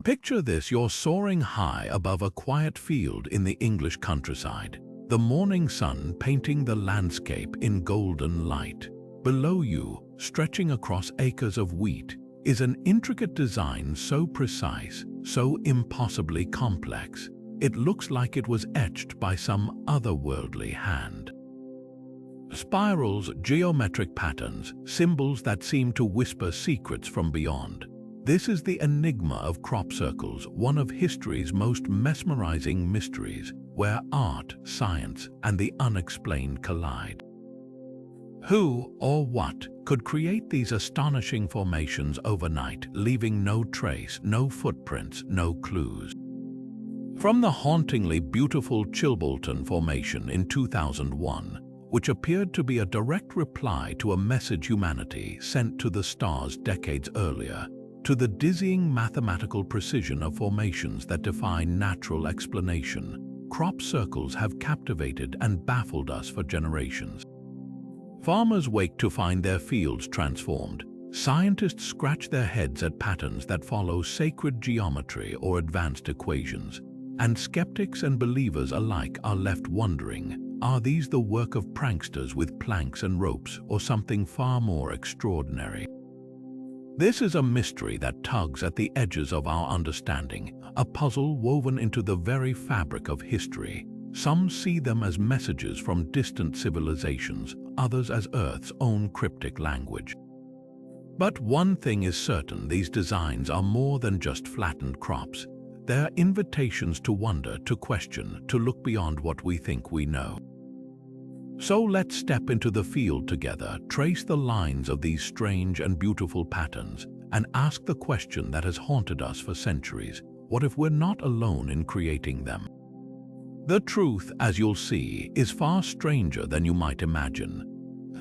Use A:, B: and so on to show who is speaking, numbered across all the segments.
A: Picture this: you're soaring high above a quiet field in the English countryside, the morning sun painting the landscape in golden light. Below you, stretching across acres of wheat, is an intricate design so precise, so impossibly complex, it looks like it was etched by some otherworldly hand. Spirals, geometric patterns, symbols that seem to whisper secrets from beyond. This is the enigma of crop circles, one of history's most mesmerizing mysteries, where art, science, and the unexplained collide. Who or what could create these astonishing formations overnight, leaving no trace, no footprints, no clues? From the hauntingly beautiful Chilbolton formation in 2001, which appeared to be a direct reply to a message humanity sent to the stars decades earlier, to the dizzying mathematical precision of formations that defy natural explanation, crop circles have captivated and baffled us for generations. Farmers wake to find their fields transformed. Scientists scratch their heads at patterns that follow sacred geometry or advanced equations. And skeptics and believers alike are left wondering, are these the work of pranksters with planks and ropes, or something far more extraordinary? This is a mystery that tugs at the edges of our understanding, a puzzle woven into the very fabric of history. Some see them as messages from distant civilizations, others as Earth's own cryptic language. But one thing is certain: these designs are more than just flattened crops. They're invitations to wonder, to question, to look beyond what we think we know. So let's step into the field together, trace the lines of these strange and beautiful patterns, and ask the question that has haunted us for centuries: what if we're not alone in creating them? The truth, as you'll see, is far stranger than you might imagine.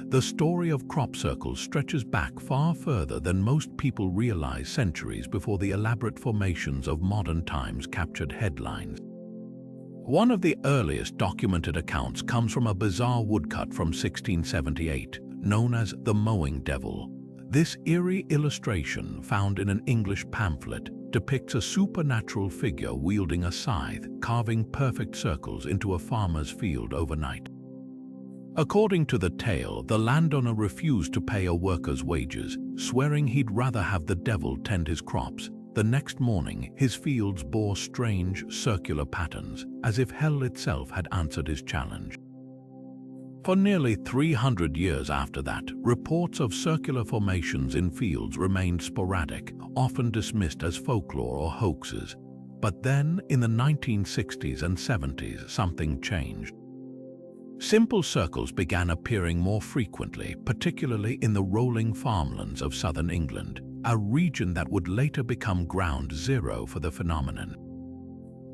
A: The story of crop circles stretches back far further than most people realize, centuries before the elaborate formations of modern times captured headlines. One of the earliest documented accounts comes from a bizarre woodcut from 1678, known as the Mowing-Devil. This eerie illustration, found in an English pamphlet, depicts a supernatural figure wielding a scythe, carving perfect circles into a farmer's field overnight. According to the tale, the landowner refused to pay a worker's wages, swearing he'd rather have the devil tend his crops. The next morning, his fields bore strange, circular patterns, as if hell itself had answered his challenge. For nearly 300 years after that, reports of circular formations in fields remained sporadic, often dismissed as folklore or hoaxes. But then, in the 1960s and 70s, something changed. Simple circles began appearing more frequently, particularly in the rolling farmlands of southern England, a region that would later become ground zero for the phenomenon.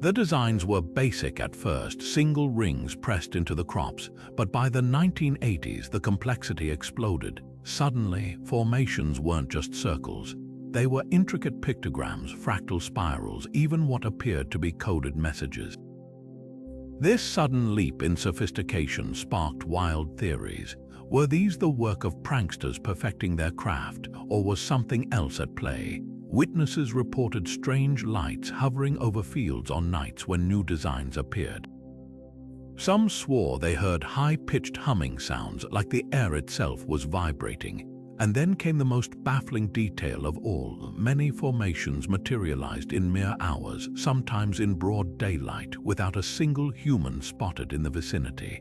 A: The designs were basic at first, single rings pressed into the crops, but by the 1980s the complexity exploded. Suddenly, formations weren't just circles. They were intricate pictograms, fractal spirals, even what appeared to be coded messages. This sudden leap in sophistication sparked wild theories. Were these the work of pranksters perfecting their craft, or was something else at play? Witnesses reported strange lights hovering over fields on nights when new designs appeared. Some swore they heard high-pitched humming sounds, like the air itself was vibrating. And then came the most baffling detail of all: many formations materialized in mere hours, sometimes in broad daylight, without a single human spotted in the vicinity.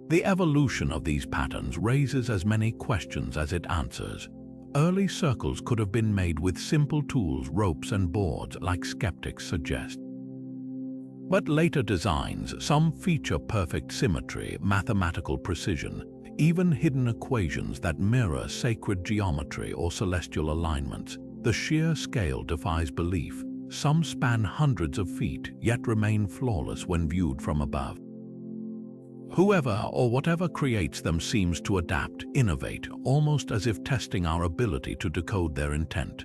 A: The evolution of these patterns raises as many questions as it answers. Early circles could have been made with simple tools, ropes and boards, like skeptics suggest. But later designs, some feature perfect symmetry, mathematical precision, even hidden equations that mirror sacred geometry or celestial alignments. The sheer scale defies belief. Some span hundreds of feet, yet remain flawless when viewed from above. Whoever or whatever creates them seems to adapt, innovate, almost as if testing our ability to decode their intent.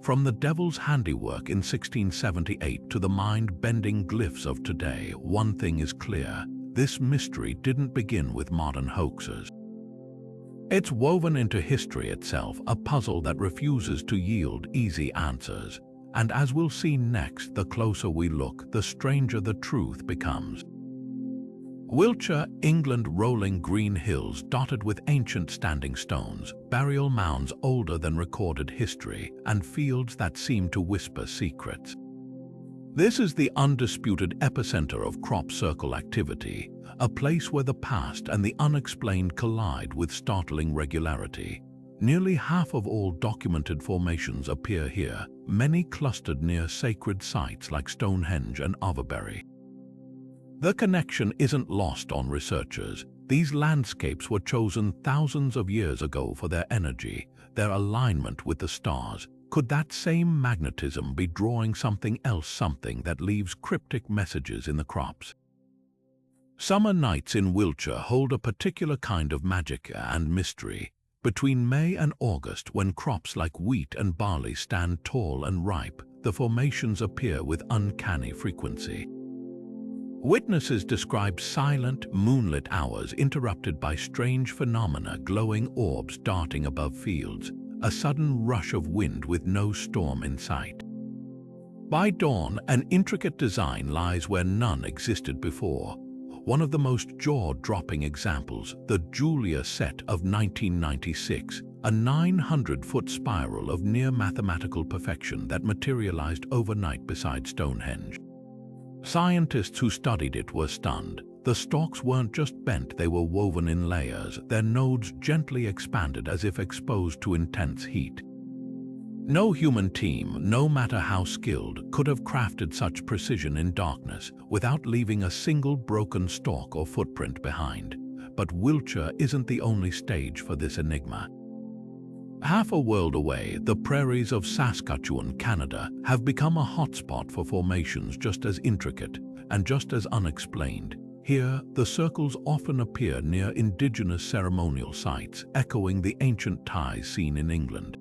A: From the devil's handiwork in 1678 to the mind-bending glyphs of today, one thing is clear: this mystery didn't begin with modern hoaxes. It's woven into history itself, a puzzle that refuses to yield easy answers. And as we'll see next, the closer we look, the stranger the truth becomes. Wiltshire, England, rolling green hills dotted with ancient standing stones, burial mounds older than recorded history, and fields that seem to whisper secrets. This is the undisputed epicenter of crop circle activity, a place where the past and the unexplained collide with startling regularity. Nearly half of all documented formations appear here, many clustered near sacred sites like Stonehenge and Overbury. The connection isn't lost on researchers. These landscapes were chosen thousands of years ago for their energy, their alignment with the stars. Could that same magnetism be drawing something else, something that leaves cryptic messages in the crops? Summer nights in Wiltshire hold a particular kind of magic and mystery. Between May and August, when crops like wheat and barley stand tall and ripe, the formations appear with uncanny frequency. Witnesses describe silent, moonlit hours interrupted by strange phenomena, glowing orbs darting above fields, a sudden rush of wind with no storm in sight. By dawn, an intricate design lies where none existed before. One of the most jaw-dropping examples, the Julia set of 1996, a 900-foot spiral of near-mathematical perfection that materialized overnight beside Stonehenge. Scientists who studied it were stunned. The stalks weren't just bent, they were woven in layers, their nodes gently expanded as if exposed to intense heat. No human team, no matter how skilled, could have crafted such precision in darkness without leaving a single broken stalk or footprint behind. But Wiltshire isn't the only stage for this enigma. Half a world away, the prairies of Saskatchewan, Canada, have become a hotspot for formations just as intricate and just as unexplained. Here, the circles often appear near indigenous ceremonial sites, echoing the ancient ties seen in England.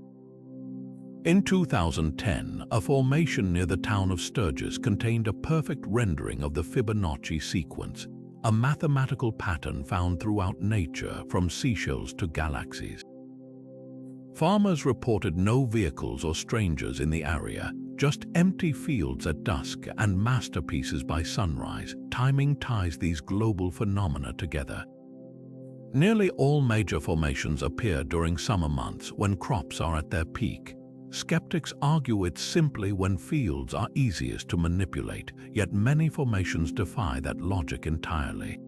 A: In 2010, a formation near the town of Sturgis contained a perfect rendering of the Fibonacci sequence, a mathematical pattern found throughout nature from seashells to galaxies. Farmers reported no vehicles or strangers in the area, just empty fields at dusk and masterpieces by sunrise. Timing ties these global phenomena together. Nearly all major formations appear during summer months when crops are at their peak. Skeptics argue it's simply when fields are easiest to manipulate, yet many formations defy that logic entirely.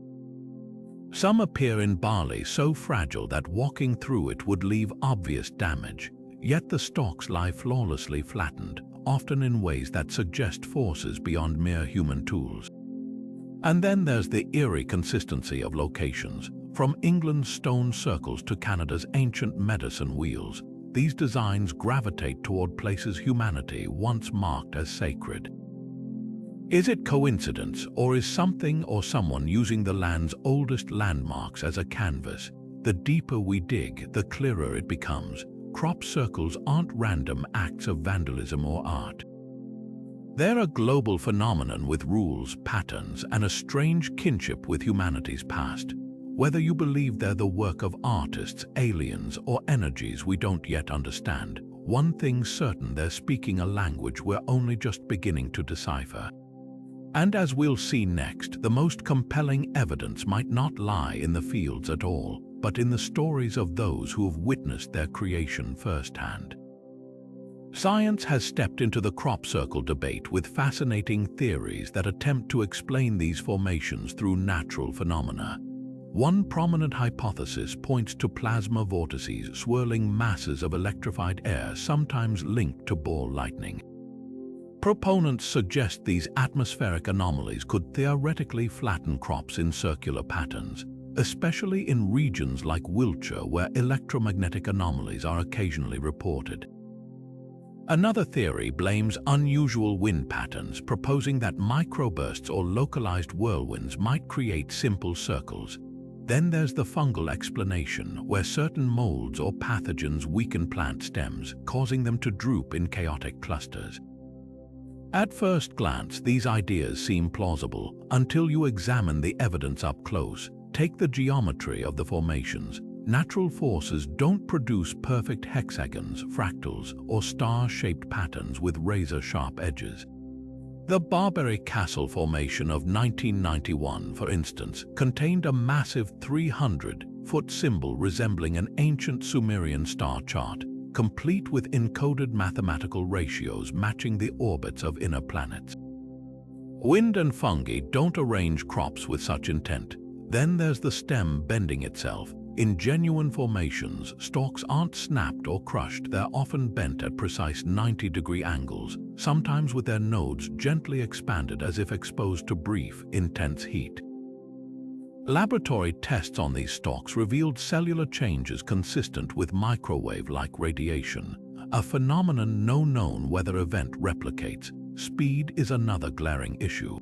A: Some appear in barley so fragile that walking through it would leave obvious damage, yet the stalks lie flawlessly flattened, often in ways that suggest forces beyond mere human tools. And then there's the eerie consistency of locations. From England's stone circles to Canada's ancient medicine wheels, these designs gravitate toward places humanity once marked as sacred. Is it coincidence, or is something or someone using the land's oldest landmarks as a canvas? The deeper we dig, the clearer it becomes. Crop circles aren't random acts of vandalism or art. They're a global phenomenon with rules, patterns, and a strange kinship with humanity's past. Whether you believe they're the work of artists, aliens, or energies we don't yet understand, one thing's certain: they're speaking a language we're only just beginning to decipher. And as we'll see next, the most compelling evidence might not lie in the fields at all, but in the stories of those who have witnessed their creation firsthand. Science has stepped into the crop circle debate with fascinating theories that attempt to explain these formations through natural phenomena. One prominent hypothesis points to plasma vortices, swirling masses of electrified air, sometimes linked to ball lightning. Proponents suggest these atmospheric anomalies could theoretically flatten crops in circular patterns, especially in regions like Wiltshire where electromagnetic anomalies are occasionally reported. Another theory blames unusual wind patterns, proposing that microbursts or localized whirlwinds might create simple circles. Then there's the fungal explanation, where certain molds or pathogens weaken plant stems, causing them to droop in chaotic clusters. At first glance, these ideas seem plausible until you examine the evidence up close. Take the geometry of the formations. Natural forces don't produce perfect hexagons, fractals, or star-shaped patterns with razor-sharp edges. The Barbary Castle Formation of 1991, for instance, contained a massive 300-foot symbol resembling an ancient Sumerian star chart, complete with encoded mathematical ratios matching the orbits of inner planets. Wind and fungi don't arrange crops with such intent. Then there's the stem bending itself. In genuine formations, stalks aren't snapped or crushed, they're often bent at precise 90-degree angles, sometimes with their nodes gently expanded as if exposed to brief, intense heat. Laboratory tests on these stalks revealed cellular changes consistent with microwave-like radiation, a phenomenon no known weather event replicates. Speed is another glaring issue.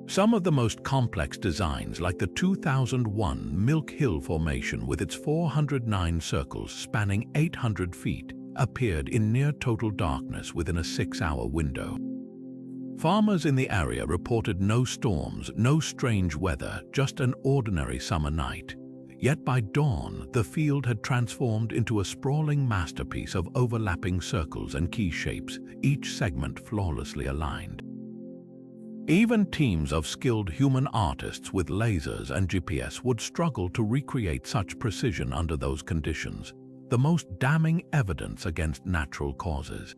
A: Some of the most complex designs, like the 2001 Milk Hill Formation with its 409 circles spanning 800 feet, appeared in near-total darkness within a 6-hour window. Farmers in the area reported no storms, no strange weather, just an ordinary summer night. Yet by dawn, the field had transformed into a sprawling masterpiece of overlapping circles and key shapes, each segment flawlessly aligned. Even teams of skilled human artists with lasers and GPS would struggle to recreate such precision under those conditions, the most damning evidence against natural causes.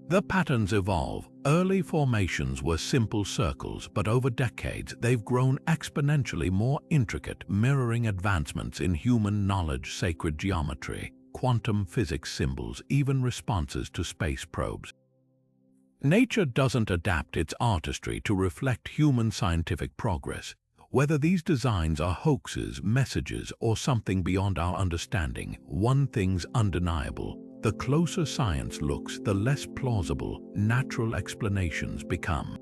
A: The patterns evolve. Early formations were simple circles, but over decades they've grown exponentially more intricate, mirroring advancements in human knowledge, sacred geometry, quantum physics symbols, even responses to space probes. Nature doesn't adapt its artistry to reflect human scientific progress. Whether these designs are hoaxes, messages, or something beyond our understanding, one thing's undeniable: the closer science looks, the less plausible natural explanations become.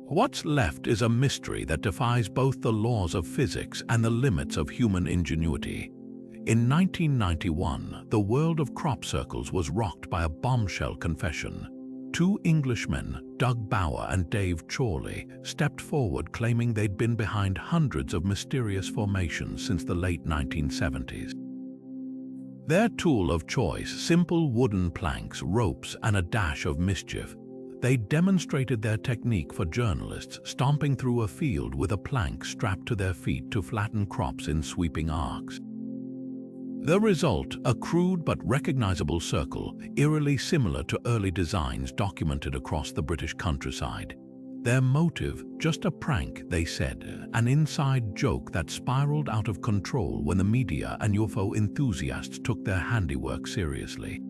A: What's left is a mystery that defies both the laws of physics and the limits of human ingenuity. In 1991, the world of crop circles was rocked by a bombshell confession. Two Englishmen, Doug Bauer and Dave Chorley, stepped forward claiming they'd been behind hundreds of mysterious formations since the late 1970s. Their tool of choice, simple wooden planks, ropes, and a dash of mischief. They demonstrated their technique for journalists, stomping through a field with a plank strapped to their feet to flatten crops in sweeping arcs. The result, a crude but recognizable circle, eerily similar to early designs documented across the British countryside. Their motive, just a prank, they said, an inside joke that spiraled out of control when the media and UFO enthusiasts took their handiwork seriously.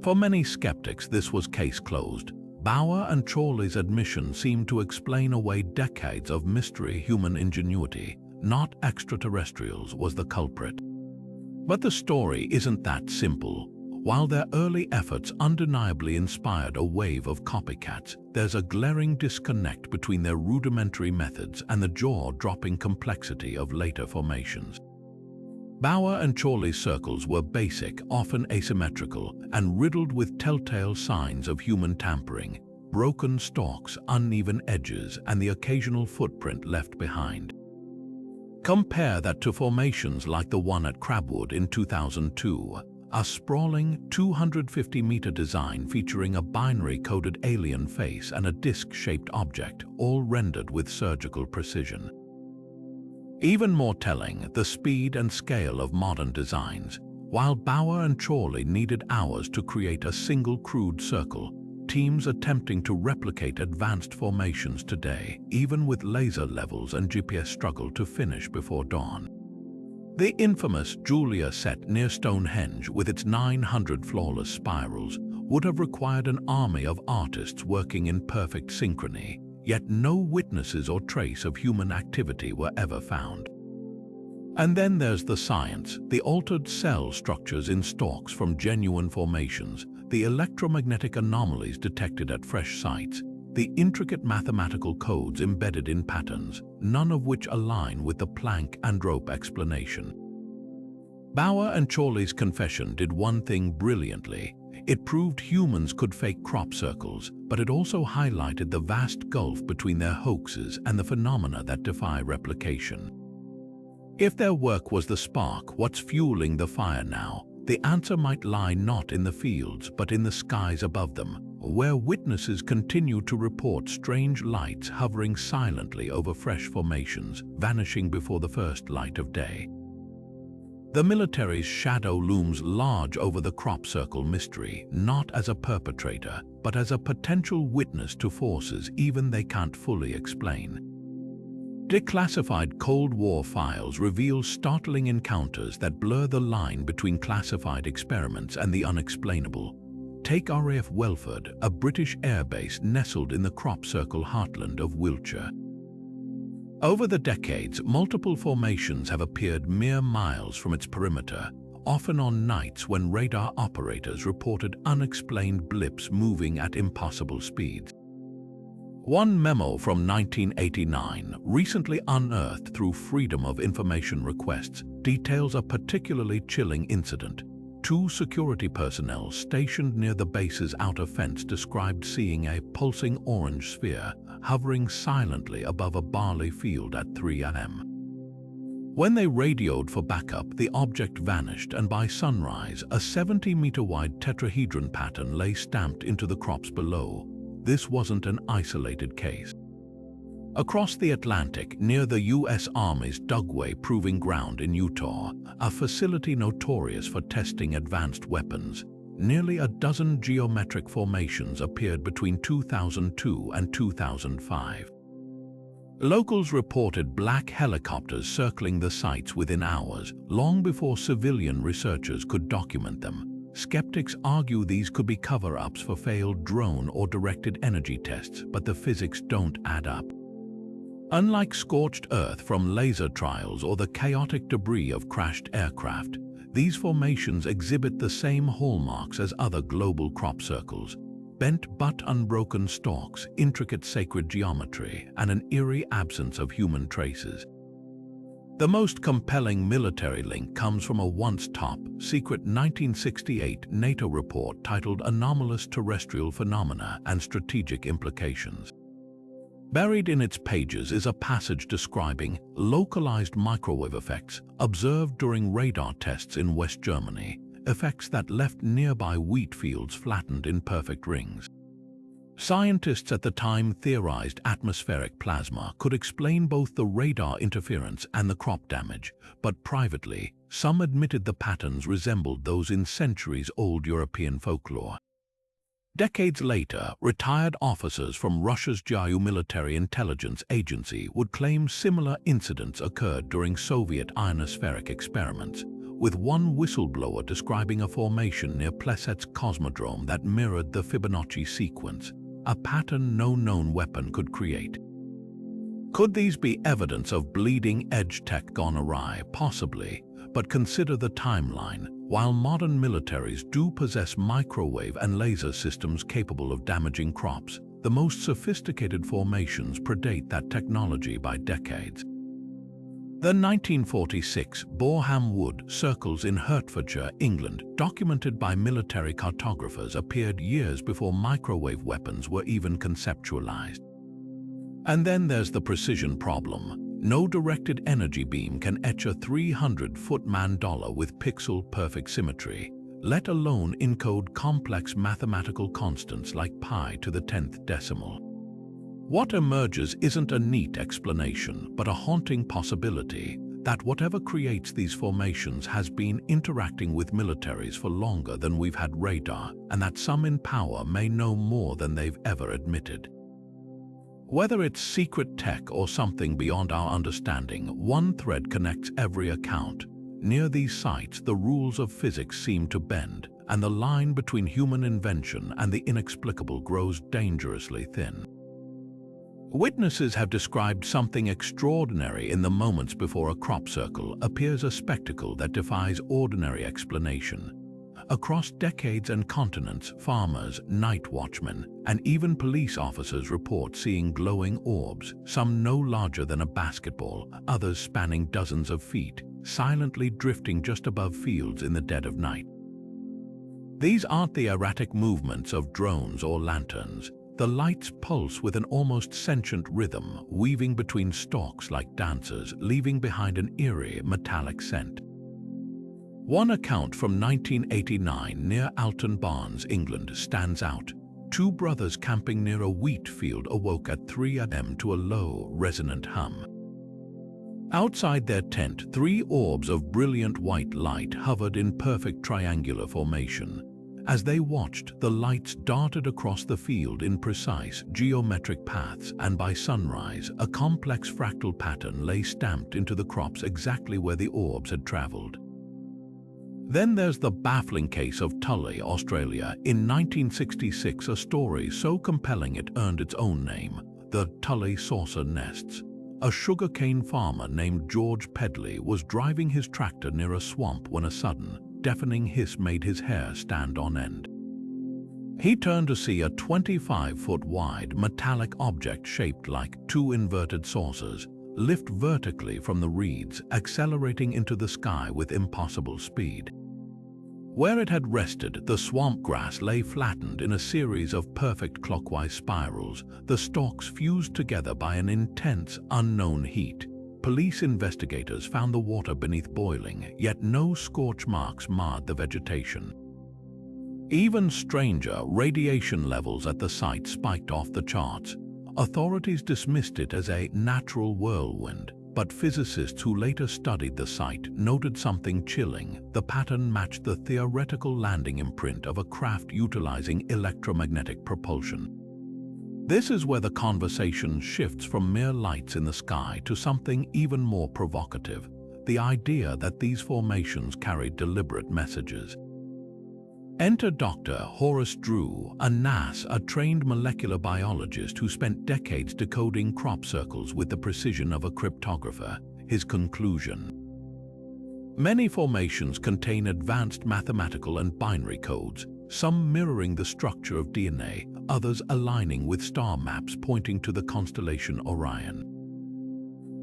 A: For many skeptics, this was case closed. Bauer and Chorley's admission seemed to explain away decades of mystery. Human ingenuity, not extraterrestrials, was the culprit. But the story isn't that simple. While their early efforts undeniably inspired a wave of copycats, there's a glaring disconnect between their rudimentary methods and the jaw-dropping complexity of later formations. Bauer and Chorley's circles were basic, often asymmetrical, and riddled with telltale signs of human tampering: broken stalks, uneven edges, and the occasional footprint left behind. Compare that to formations like the one at Crabwood in 2002, a sprawling 250-meter design featuring a binary-coded alien face and a disc-shaped object, all rendered with surgical precision. Even more telling, the speed and scale of modern designs. While Bauer and Chorley needed hours to create a single crude circle, teams attempting to replicate advanced formations today, even with laser levels and GPS, struggle to finish before dawn. The infamous Julia set near Stonehenge, with its 900 flawless spirals, would have required an army of artists working in perfect synchrony, yet no witnesses or trace of human activity were ever found. And then there's the science: the altered cell structures in stalks from genuine formations, the electromagnetic anomalies detected at fresh sites, the intricate mathematical codes embedded in patterns, none of which align with the plank and rope explanation. Bauer and Chorley's confession did one thing brilliantly. It proved humans could fake crop circles, but it also highlighted the vast gulf between their hoaxes and the phenomena that defy replication. If their work was the spark, what's fueling the fire now? The answer might lie not in the fields, but in the skies above them, where witnesses continue to report strange lights hovering silently over fresh formations, vanishing before the first light of day. The military's shadow looms large over the crop circle mystery, not as a perpetrator, but as a potential witness to forces even they can't fully explain. Declassified Cold War files reveal startling encounters that blur the line between classified experiments and the unexplainable. Take RAF Welford, a British airbase nestled in the crop circle heartland of Wiltshire. Over the decades, multiple formations have appeared mere miles from its perimeter, often on nights when radar operators reported unexplained blips moving at impossible speeds. One memo from 1989, recently unearthed through Freedom of Information requests, details a particularly chilling incident. Two security personnel stationed near the base's outer fence described seeing a pulsing orange sphere hovering silently above a barley field at 3 a.m. When they radioed for backup, the object vanished, and by sunrise, a 70-meter-wide tetrahedron pattern lay stamped into the crops below. This wasn't an isolated case. Across the Atlantic, near the U.S. Army's Dugway Proving Ground in Utah, a facility notorious for testing advanced weapons, nearly a dozen geometric formations appeared between 2002 and 2005. Locals reported black helicopters circling the sites within hours, long before civilian researchers could document them. Skeptics argue these could be cover-ups for failed drone or directed energy tests, but the physics don't add up. Unlike scorched earth from laser trials or the chaotic debris of crashed aircraft, these formations exhibit the same hallmarks as other global crop circles: bent but unbroken stalks, intricate sacred geometry, and an eerie absence of human traces. The most compelling military link comes from a once top-secret 1968 NATO report titled Anomalous Terrestrial Phenomena and Strategic Implications. Buried in its pages is a passage describing localized microwave effects observed during radar tests in West Germany, effects that left nearby wheat fields flattened in perfect rings. Scientists at the time theorized atmospheric plasma could explain both the radar interference and the crop damage, but privately, some admitted the patterns resembled those in centuries-old European folklore. Decades later, retired officers from Russia's GRU military intelligence agency would claim similar incidents occurred during Soviet ionospheric experiments, with one whistleblower describing a formation near Plesetsk Cosmodrome that mirrored the Fibonacci sequence, a pattern no known weapon could create. Could these be evidence of bleeding-edge tech gone awry? Possibly, but consider the timeline. While modern militaries do possess microwave and laser systems capable of damaging crops, the most sophisticated formations predate that technology by decades. The 1946 Boreham Wood circles in Hertfordshire, England, documented by military cartographers, appeared years before microwave weapons were even conceptualized. And then there's the precision problem. No directed energy beam can etch a 300-foot mandala with pixel-perfect symmetry, let alone encode complex mathematical constants like pi to the 10th decimal. What emerges isn't a neat explanation, but a haunting possibility that whatever creates these formations has been interacting with militaries for longer than we've had radar, and that some in power may know more than they've ever admitted. Whether it's secret tech or something beyond our understanding, one thread connects every account. Near these sites, the rules of physics seem to bend, and the line between human invention and the inexplicable grows dangerously thin. Witnesses have described something extraordinary in the moments before a crop circle appears, a spectacle that defies ordinary explanation. Across decades and continents, farmers, night watchmen, and even police officers report seeing glowing orbs, some no larger than a basketball, others spanning dozens of feet, silently drifting just above fields in the dead of night. These aren't the erratic movements of drones or lanterns. The lights pulse with an almost sentient rhythm, weaving between stalks like dancers, leaving behind an eerie metallic scent. One account from 1989 near Alton Barnes, England, stands out. Two brothers camping near a wheat field awoke at 3 a.m. to a low, resonant hum. Outside their tent, 3 orbs of brilliant white light hovered in perfect triangular formation. As they watched, the lights darted across the field in precise, geometric paths, and by sunrise, a complex fractal pattern lay stamped into the crops exactly where the orbs had traveled. Then there's the baffling case of Tully, Australia. In 1966, a story so compelling it earned its own name, the Tully saucer nests. A sugarcane farmer named George Pedley was driving his tractor near a swamp when a sudden, deafening hiss made his hair stand on end. He turned to see a 25-foot-wide metallic object shaped like 2 inverted saucers lift vertically from the reeds, accelerating into the sky with impossible speed. Where it had rested, the swamp grass lay flattened in a series of perfect clockwise spirals, the stalks fused together by an intense, unknown heat. Police investigators found the water beneath boiling, yet no scorch marks marred the vegetation. Even stranger, radiation levels at the site spiked off the charts. Authorities dismissed it as a natural whirlwind, but physicists who later studied the site noted something chilling. The pattern matched the theoretical landing imprint of a craft utilizing electromagnetic propulsion. This is where the conversation shifts from mere lights in the sky to something even more provocative, the idea that these formations carried deliberate messages. Enter Dr. Horace Drew, a trained molecular biologist who spent decades decoding crop circles with the precision of a cryptographer. His conclusion: many formations contain advanced mathematical and binary codes, some mirroring the structure of DNA, others aligning with star maps pointing to the constellation Orion.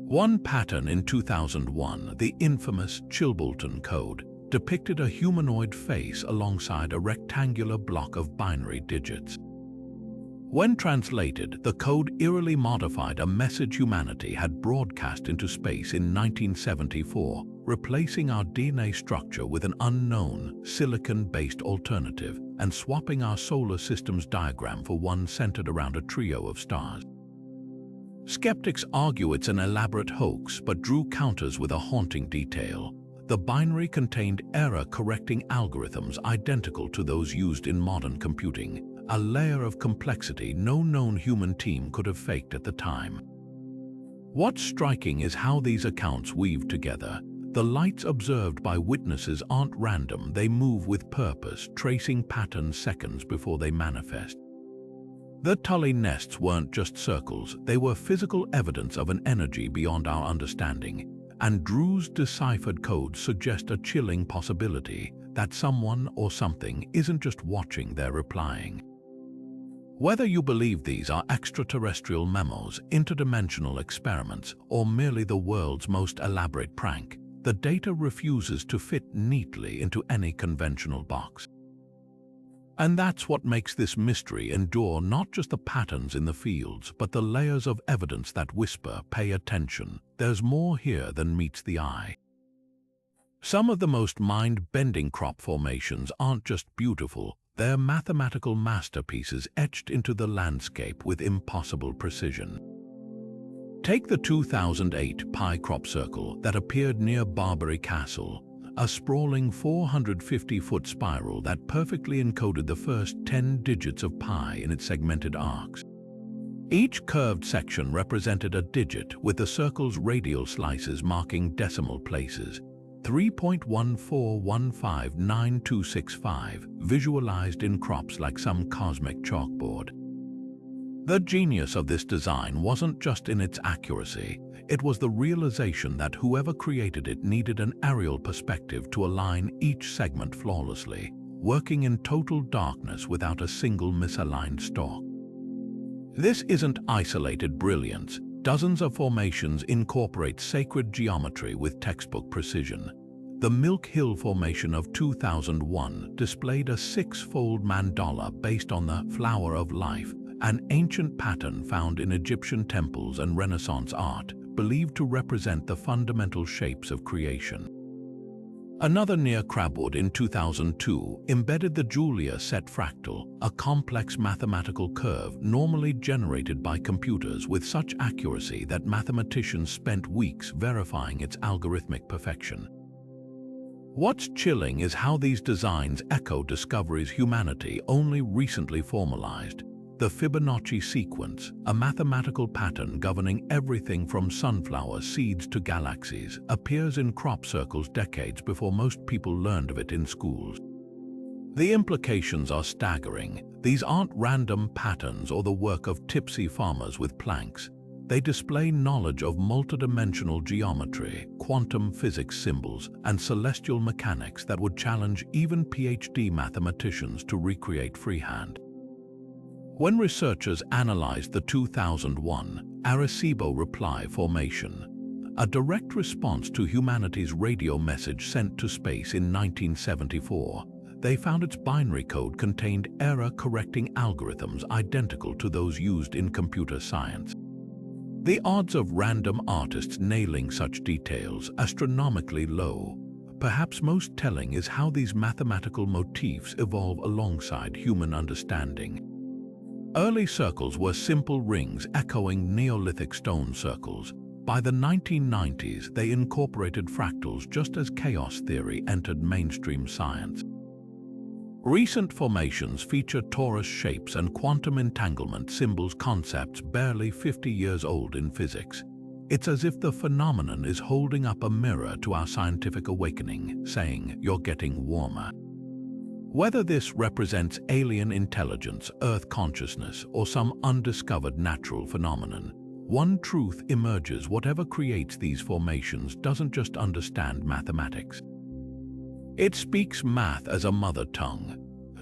A: One pattern in 2001, the infamous Chilbolton code, depicted a humanoid face alongside a rectangular block of binary digits. When translated, the code eerily modified a message humanity had broadcast into space in 1974, replacing our DNA structure with an unknown, silicon-based alternative and swapping our solar system's diagram for one centered around a trio of stars. Skeptics argue it's an elaborate hoax, but Drew counters with a haunting detail. The binary contained error-correcting algorithms identical to those used in modern computing, a layer of complexity no known human team could have faked at the time. What's striking is how these accounts weave together. The lights observed by witnesses aren't random, they move with purpose, tracing patterns seconds before they manifest. The Tully nests weren't just circles, they were physical evidence of an energy beyond our understanding. And Drew's deciphered codes suggest a chilling possibility that someone or something isn't just watching, they're replying. Whether you believe these are extraterrestrial memos, interdimensional experiments, or merely the world's most elaborate prank, the data refuses to fit neatly into any conventional box. And that's what makes this mystery endure, not just the patterns in the fields, but the layers of evidence that whisper, pay attention, there's more here than meets the eye. Some of the most mind-bending crop formations aren't just beautiful, they're mathematical masterpieces etched into the landscape with impossible precision. Take the 2008 pie crop circle that appeared near Barbary Castle, a sprawling 450-foot spiral that perfectly encoded the first 10 digits of pi in its segmented arcs. Each curved section represented a digit, with the circle's radial slices marking decimal places, 3.14159265, visualized in crops like some cosmic chalkboard. The genius of this design wasn't just in its accuracy, it was the realization that whoever created it needed an aerial perspective to align each segment flawlessly, working in total darkness without a single misaligned stalk. This isn't isolated brilliance. Dozens of formations incorporate sacred geometry with textbook precision. The Milk Hill Formation of 2001 displayed a 6-fold mandala based on the flower of life, an ancient pattern found in Egyptian temples and Renaissance art, believed to represent the fundamental shapes of creation. Another near Crabwood in 2002 embedded the Julia set fractal, a complex mathematical curve normally generated by computers with such accuracy that mathematicians spent weeks verifying its algorithmic perfection. What's chilling is how these designs echo discoveries humanity only recently formalized. The Fibonacci sequence, a mathematical pattern governing everything from sunflower seeds to galaxies, appears in crop circles decades before most people learned of it in schools. The implications are staggering. These aren't random patterns or the work of tipsy farmers with planks. They display knowledge of multidimensional geometry, quantum physics symbols, and celestial mechanics that would challenge even PhD mathematicians to recreate freehand. When researchers analyzed the 2001 Arecibo Reply formation, a direct response to humanity's radio message sent to space in 1974, they found its binary code contained error-correcting algorithms identical to those used in computer science. The odds of random artists nailing such details astronomically low. Perhaps most telling is how these mathematical motifs evolve alongside human understanding. Early circles were simple rings echoing Neolithic stone circles. By the 1990s, they incorporated fractals just as chaos theory entered mainstream science. Recent formations feature torus shapes and quantum entanglement symbols, concepts barely 50 years old in physics. It's as if the phenomenon is holding up a mirror to our scientific awakening, saying, "You're getting warmer." Whether this represents alien intelligence, Earth consciousness, or some undiscovered natural phenomenon, one truth emerges: whatever creates these formations doesn't just understand mathematics. It speaks math as a mother tongue.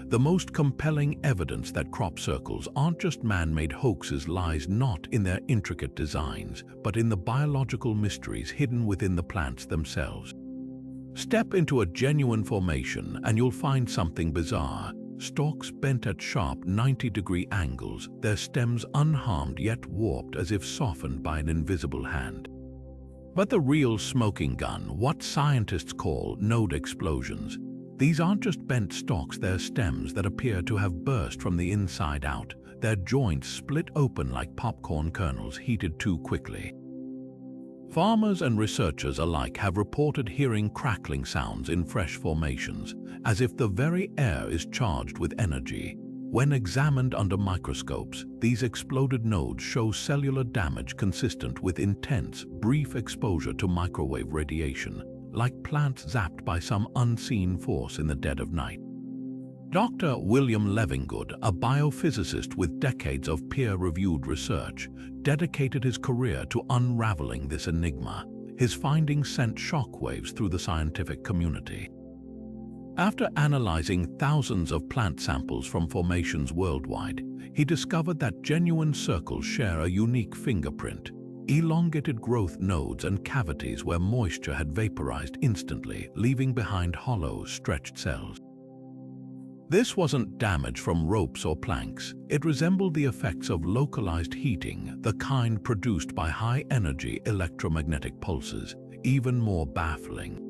A: The most compelling evidence that crop circles aren't just man-made hoaxes lies not in their intricate designs, but in the biological mysteries hidden within the plants themselves. Step into a genuine formation and you'll find something bizarre. Stalks bent at sharp 90-degree angles, their stems unharmed yet warped as if softened by an invisible hand. But the real smoking gun, what scientists call node explosions, these aren't just bent stalks, they're stems that appear to have burst from the inside out, their joints split open like popcorn kernels heated too quickly. Farmers and researchers alike have reported hearing crackling sounds in fresh formations, as if the very air is charged with energy. When examined under microscopes, these exploded nodes show cellular damage consistent with intense, brief exposure to microwave radiation, like plants zapped by some unseen force in the dead of night. Dr. William Levingood, a biophysicist with decades of peer-reviewed research, dedicated his career to unraveling this enigma. His findings sent shockwaves through the scientific community. After analyzing thousands of plant samples from formations worldwide, he discovered that genuine circles share a unique fingerprint: elongated growth nodes and cavities where moisture had vaporized instantly, leaving behind hollow, stretched cells. This wasn't damage from ropes or planks. It resembled the effects of localized heating, the kind produced by high-energy electromagnetic pulses. Even more baffling,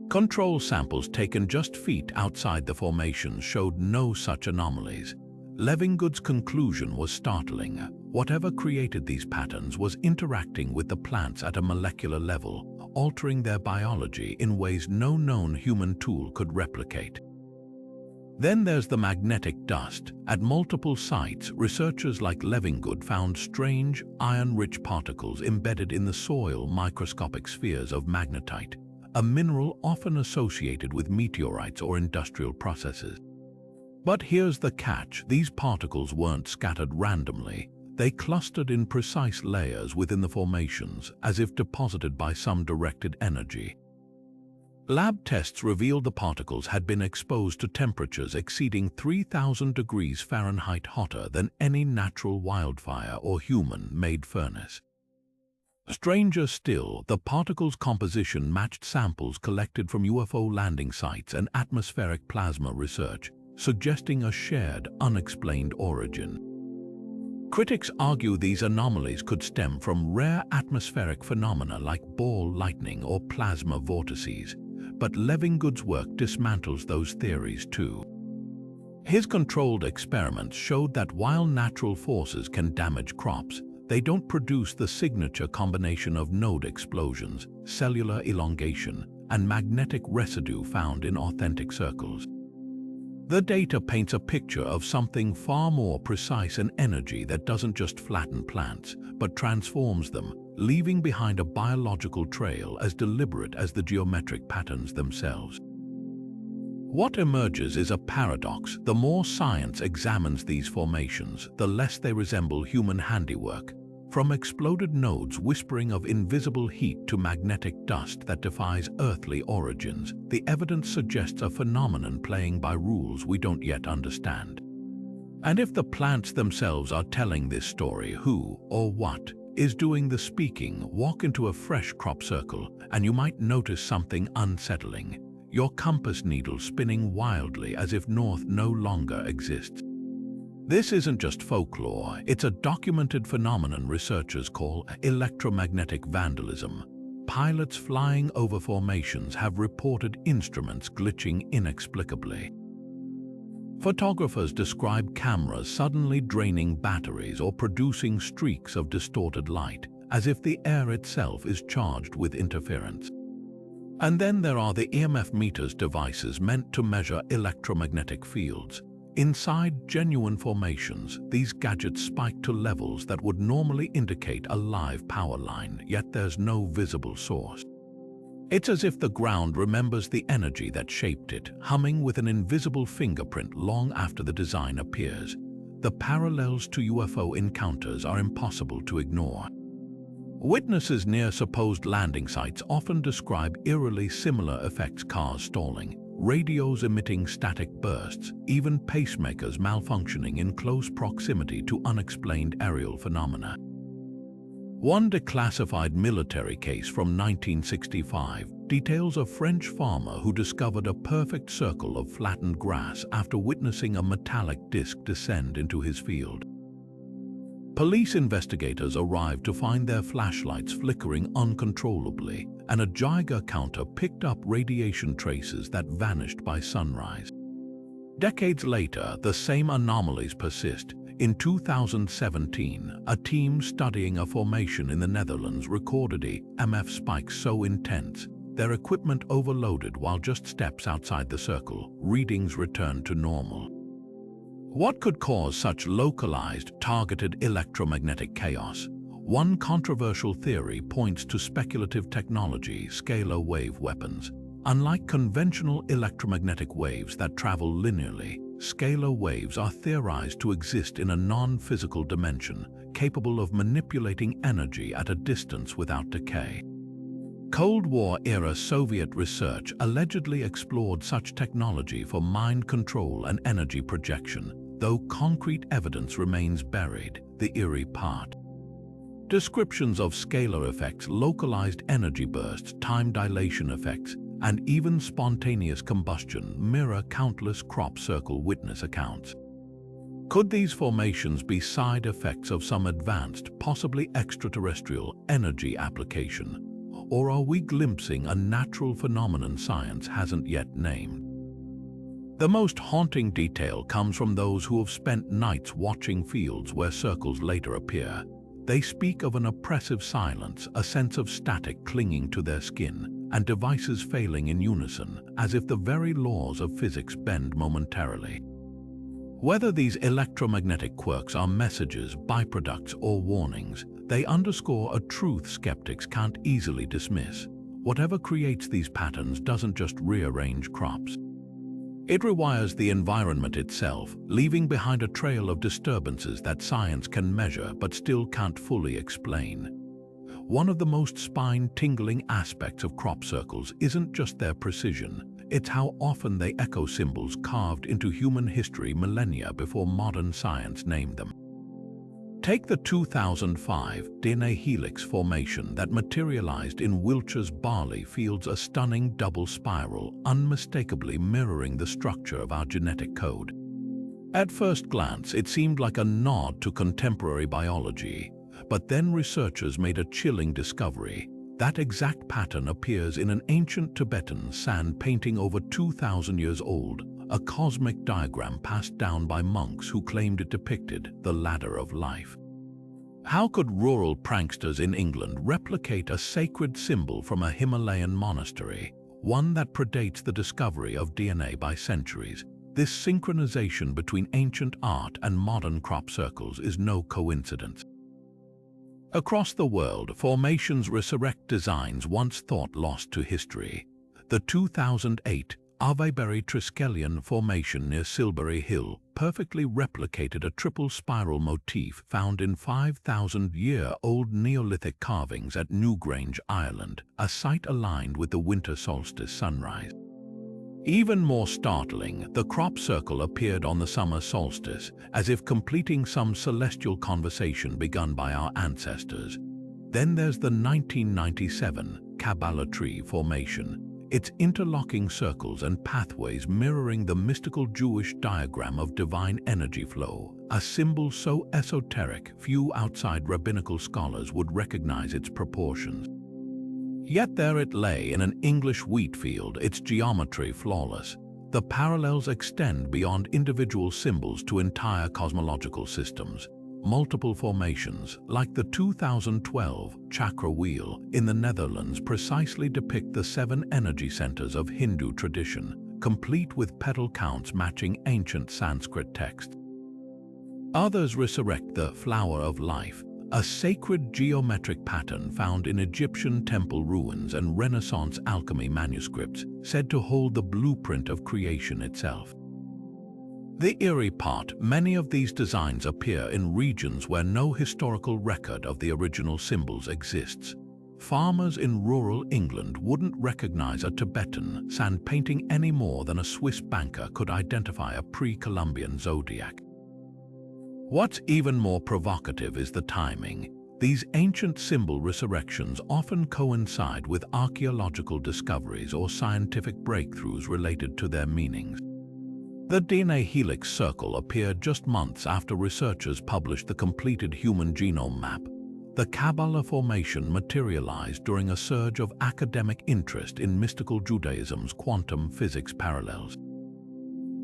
A: control samples taken just feet outside the formation showed no such anomalies. Levingood's conclusion was startling. Whatever created these patterns was interacting with the plants at a molecular level, altering their biology in ways no known human tool could replicate. Then there's the magnetic dust. At multiple sites, researchers like Levingood found strange, iron-rich particles embedded in the soil microscopic spheres of magnetite, a mineral often associated with meteorites or industrial processes. But here's the catch: these particles weren't scattered randomly. They clustered in precise layers within the formations, as if deposited by some directed energy. Lab tests revealed the particles had been exposed to temperatures exceeding 3,000 degrees Fahrenheit hotter than any natural wildfire or human-made furnace. Stranger still, the particles' composition matched samples collected from UFO landing sites and atmospheric plasma research, suggesting a shared, unexplained origin. Critics argue these anomalies could stem from rare atmospheric phenomena like ball lightning or plasma vortices, but Levingood's work dismantles those theories too. His controlled experiments showed that while natural forces can damage crops, they don't produce the signature combination of node explosions, cellular elongation, and magnetic residue found in authentic circles. The data paints a picture of something far more precise, an energy that doesn't just flatten plants, but transforms them, leaving behind a biological trail as deliberate as the geometric patterns themselves. What emerges is a paradox. The more science examines these formations, the less they resemble human handiwork. From exploded nodes whispering of invisible heat to magnetic dust that defies earthly origins, the evidence suggests a phenomenon playing by rules we don't yet understand. And if the plants themselves are telling this story, who or what is doing the speaking? Walk into a fresh crop circle and you might notice something unsettling. Your compass needle spinning wildly as if north no longer exists. This isn't just folklore, it's a documented phenomenon researchers call electromagnetic vandalism. Pilots flying over formations have reported instruments glitching inexplicably. Photographers describe cameras suddenly draining batteries or producing streaks of distorted light, as if the air itself is charged with interference. And then there are the EMF meters, devices meant to measure electromagnetic fields. Inside genuine formations, these gadgets spike to levels that would normally indicate a live power line, yet there's no visible source. It's as if the ground remembers the energy that shaped it, humming with an invisible fingerprint long after the design appears. The parallels to UFO encounters are impossible to ignore. Witnesses near supposed landing sites often describe eerily similar effects: cars stalling, radios emitting static bursts, even pacemakers malfunctioning in close proximity to unexplained aerial phenomena. One declassified military case from 1965 details a French farmer who discovered a perfect circle of flattened grass after witnessing a metallic disc descend into his field. Police investigators arrived to find their flashlights flickering uncontrollably, and a Geiger counter picked up radiation traces that vanished by sunrise. Decades later, the same anomalies persist. In 2017, a team studying a formation in the Netherlands recorded EMF spikes so intense, their equipment overloaded while just steps outside the circle. Readings returned to normal. What could cause such localized, targeted electromagnetic chaos? One controversial theory points to speculative technology, scalar wave weapons. Unlike conventional electromagnetic waves that travel linearly, scalar waves are theorized to exist in a non-physical dimension, capable of manipulating energy at a distance without decay. Cold War-era Soviet research allegedly explored such technology for mind control and energy projection, though concrete evidence remains buried. The eerie part. Descriptions of scalar effects, localized energy bursts, time dilation effects, and even spontaneous combustion mirror countless crop circle witness accounts. Could these formations be side effects of some advanced, possibly extraterrestrial, energy application? Or are we glimpsing a natural phenomenon science hasn't yet named? The most haunting detail comes from those who have spent nights watching fields where circles later appear. They speak of an oppressive silence, a sense of static clinging to their skin, and devices failing in unison, as if the very laws of physics bend momentarily. Whether these electromagnetic quirks are messages, byproducts, or warnings, they underscore a truth skeptics can't easily dismiss. Whatever creates these patterns doesn't just rearrange crops. It rewires the environment itself, leaving behind a trail of disturbances that science can measure but still can't fully explain. One of the most spine-tingling aspects of crop circles isn't just their precision, it's how often they echo symbols carved into human history millennia before modern science named them. Take the 2005 DNA helix formation that materialized in Wiltshire's barley fields, a stunning double spiral, unmistakably mirroring the structure of our genetic code. At first glance, it seemed like a nod to contemporary biology, but then researchers made a chilling discovery. That exact pattern appears in an ancient Tibetan sand painting over 2,000 years old, a cosmic diagram passed down by monks who claimed it depicted the ladder of life. How could rural pranksters in England replicate a sacred symbol from a Himalayan monastery, one that predates the discovery of DNA by centuries? This synchronization between ancient art and modern crop circles is no coincidence. Across the world, formations resurrect designs once thought lost to history. The 2008 Avebury Triskelion Formation near Silbury Hill perfectly replicated a triple spiral motif found in 5,000-year-old Neolithic carvings at Newgrange, Ireland, a site aligned with the winter solstice sunrise. Even more startling, the crop circle appeared on the summer solstice, as if completing some celestial conversation begun by our ancestors. Then there's the 1997 Kabbalah Tree Formation, its interlocking circles and pathways mirroring the mystical Jewish diagram of divine energy flow, a symbol so esoteric few outside rabbinical scholars would recognize its proportions. Yet there it lay in an English wheat field, its geometry flawless. The parallels extend beyond individual symbols to entire cosmological systems. Multiple formations, like the 2012 Chakra Wheel in the Netherlands, precisely depict the 7 energy centers of Hindu tradition, complete with petal counts matching ancient Sanskrit texts. Others resurrect the Flower of Life, a sacred geometric pattern found in Egyptian temple ruins and Renaissance alchemy manuscripts, said to hold the blueprint of creation itself. The eerie part, many of these designs appear in regions where no historical record of the original symbols exists. Farmers in rural England wouldn't recognize a Tibetan sand painting any more than a Swiss banker could identify a pre-Columbian zodiac. What's even more provocative is the timing. These ancient symbol resurrections often coincide with archaeological discoveries or scientific breakthroughs related to their meanings. The DNA helix circle appeared just months after researchers published the completed human genome map. The Kabbalah formation materialized during a surge of academic interest in mystical Judaism's quantum physics parallels.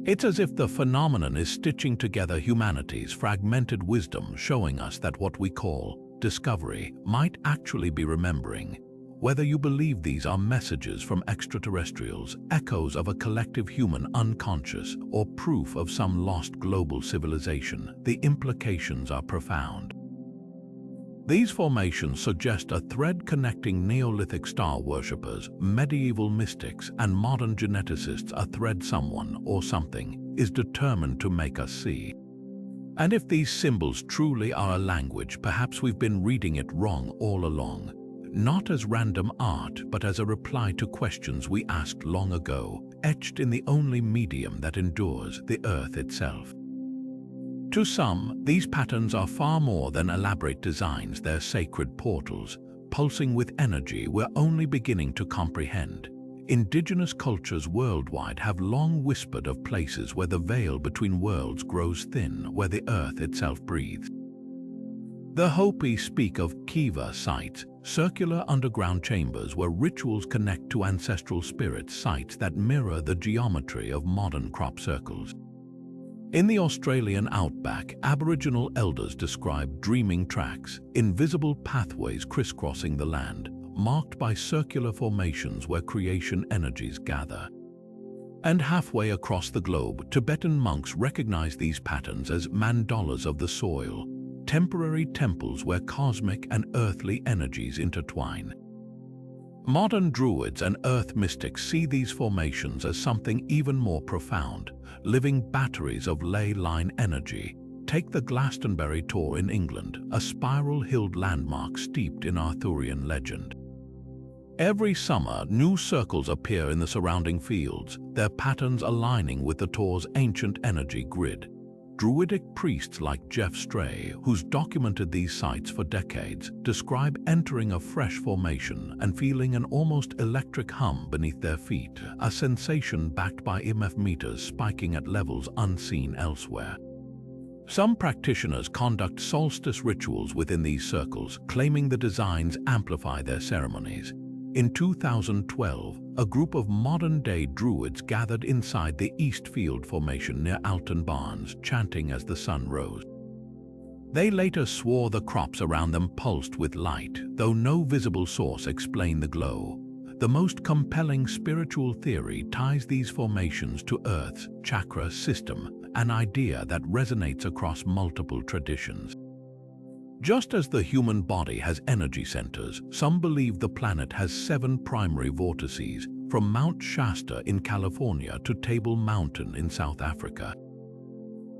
A: It's as if the phenomenon is stitching together humanity's fragmented wisdom, showing us that what we call discovery might actually be remembering. Whether you believe these are messages from extraterrestrials, echoes of a collective human unconscious, or proof of some lost global civilization, the implications are profound. These formations suggest a thread connecting Neolithic star worshippers, medieval mystics, and modern geneticists, a thread someone or something is determined to make us see. And if these symbols truly are a language, perhaps we've been reading it wrong all along. Not as random art, but as a reply to questions we asked long ago, etched in the only medium that endures, the earth itself. To some, these patterns are far more than elaborate designs, they're sacred portals, pulsing with energy we're only beginning to comprehend. Indigenous cultures worldwide have long whispered of places where the veil between worlds grows thin, where the earth itself breathes. The Hopi speak of Kiva sites, circular underground chambers where rituals connect to ancestral spirits, sites that mirror the geometry of modern crop circles. In the Australian outback, Aboriginal elders describe dreaming tracks, invisible pathways crisscrossing the land, marked by circular formations where creation energies gather. And halfway across the globe, Tibetan monks recognize these patterns as mandalas of the soil, temporary temples where cosmic and earthly energies intertwine. Modern druids and earth mystics see these formations as something even more profound, living batteries of ley line energy. Take the Glastonbury Tor in England, a spiral-hilled landmark steeped in Arthurian legend. Every summer, new circles appear in the surrounding fields, their patterns aligning with the Tor's ancient energy grid. Druidic priests like Jeff Stray, who's documented these sites for decades, describe entering a fresh formation and feeling an almost electric hum beneath their feet, a sensation backed by EMF meters spiking at levels unseen elsewhere. Some practitioners conduct solstice rituals within these circles, claiming the designs amplify their ceremonies. In 2012, a group of modern-day druids gathered inside the Eastfield Formation near Alton Barnes, chanting as the sun rose. They later swore the crops around them pulsed with light, though no visible source explained the glow. The most compelling spiritual theory ties these formations to Earth's chakra system, an idea that resonates across multiple traditions. Just as the human body has energy centers, some believe the planet has 7 primary vortices, from Mount Shasta in California to Table Mountain in South Africa.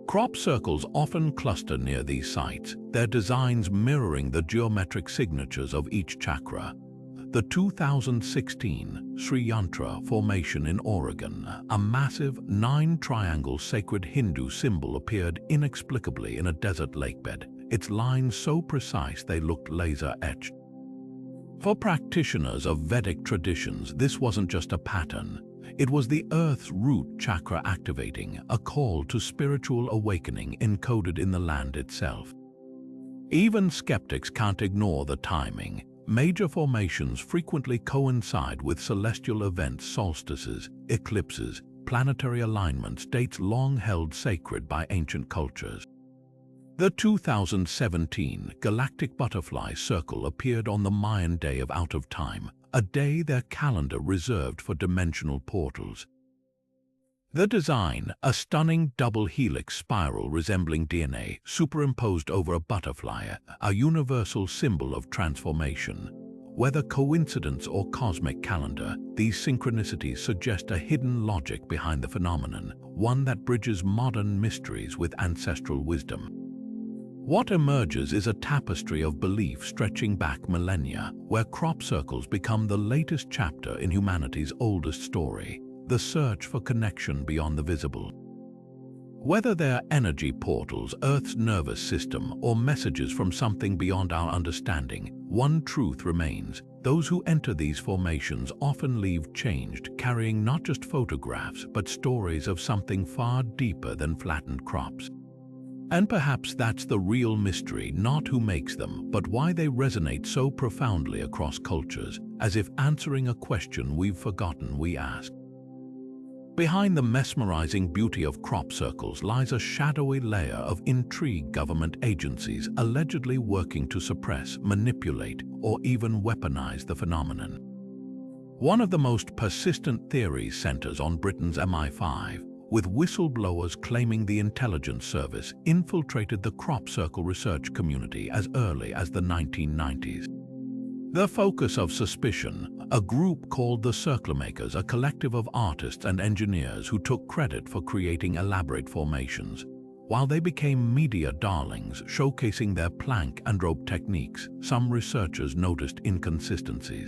A: Crop circles often cluster near these sites, their designs mirroring the geometric signatures of each chakra. The 2016 Sri Yantra Formation in Oregon, a massive 9-triangle sacred Hindu symbol, appeared inexplicably in a desert lakebed, its lines so precise they looked laser-etched. For practitioners of Vedic traditions, this wasn't just a pattern. It was the Earth's root chakra activating, a call to spiritual awakening encoded in the land itself. Even skeptics can't ignore the timing. Major formations frequently coincide with celestial events, solstices, eclipses, planetary alignments, dates long held sacred by ancient cultures. The 2017 Galactic Butterfly Circle appeared on the Mayan Day of Out of Time, a day their calendar reserved for dimensional portals. The design, a stunning double helix spiral resembling DNA superimposed over a butterfly, a universal symbol of transformation. Whether coincidence or cosmic calendar, these synchronicities suggest a hidden logic behind the phenomenon, one that bridges modern mysteries with ancestral wisdom. What emerges is a tapestry of belief stretching back millennia, where crop circles become the latest chapter in humanity's oldest story, the search for connection beyond the visible. Whether they're energy portals, Earth's nervous system, or messages from something beyond our understanding, one truth remains: those who enter these formations often leave changed, carrying not just photographs, but stories of something far deeper than flattened crops. And perhaps that's the real mystery, not who makes them, but why they resonate so profoundly across cultures, as if answering a question we've forgotten we asked. Behind the mesmerizing beauty of crop circles lies a shadowy layer of intrigue: government agencies allegedly working to suppress, manipulate, or even weaponize the phenomenon. One of the most persistent theories centers on Britain's MI5, with whistleblowers claiming the intelligence service infiltrated the crop circle research community as early as the 1990s. The focus of suspicion, a group called the Circlemakers, a collective of artists and engineers who took credit for creating elaborate formations. While they became media darlings, showcasing their plank and rope techniques, some researchers noticed inconsistencies.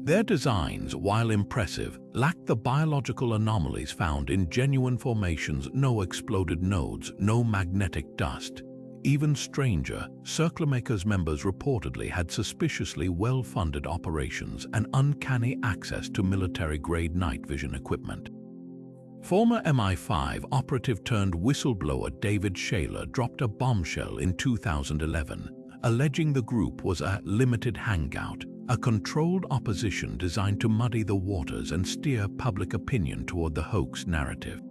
A: Their designs, while impressive, lacked the biological anomalies found in genuine formations: no exploded nodes, no magnetic dust. Even stranger, Circlemakers members reportedly had suspiciously well-funded operations and uncanny access to military-grade night vision equipment. Former MI5 operative turned whistleblower David Shaler dropped a bombshell in 2011, alleging the group was a limited hangout, a controlled opposition designed to muddy the waters and steer public opinion toward the hoax narrative.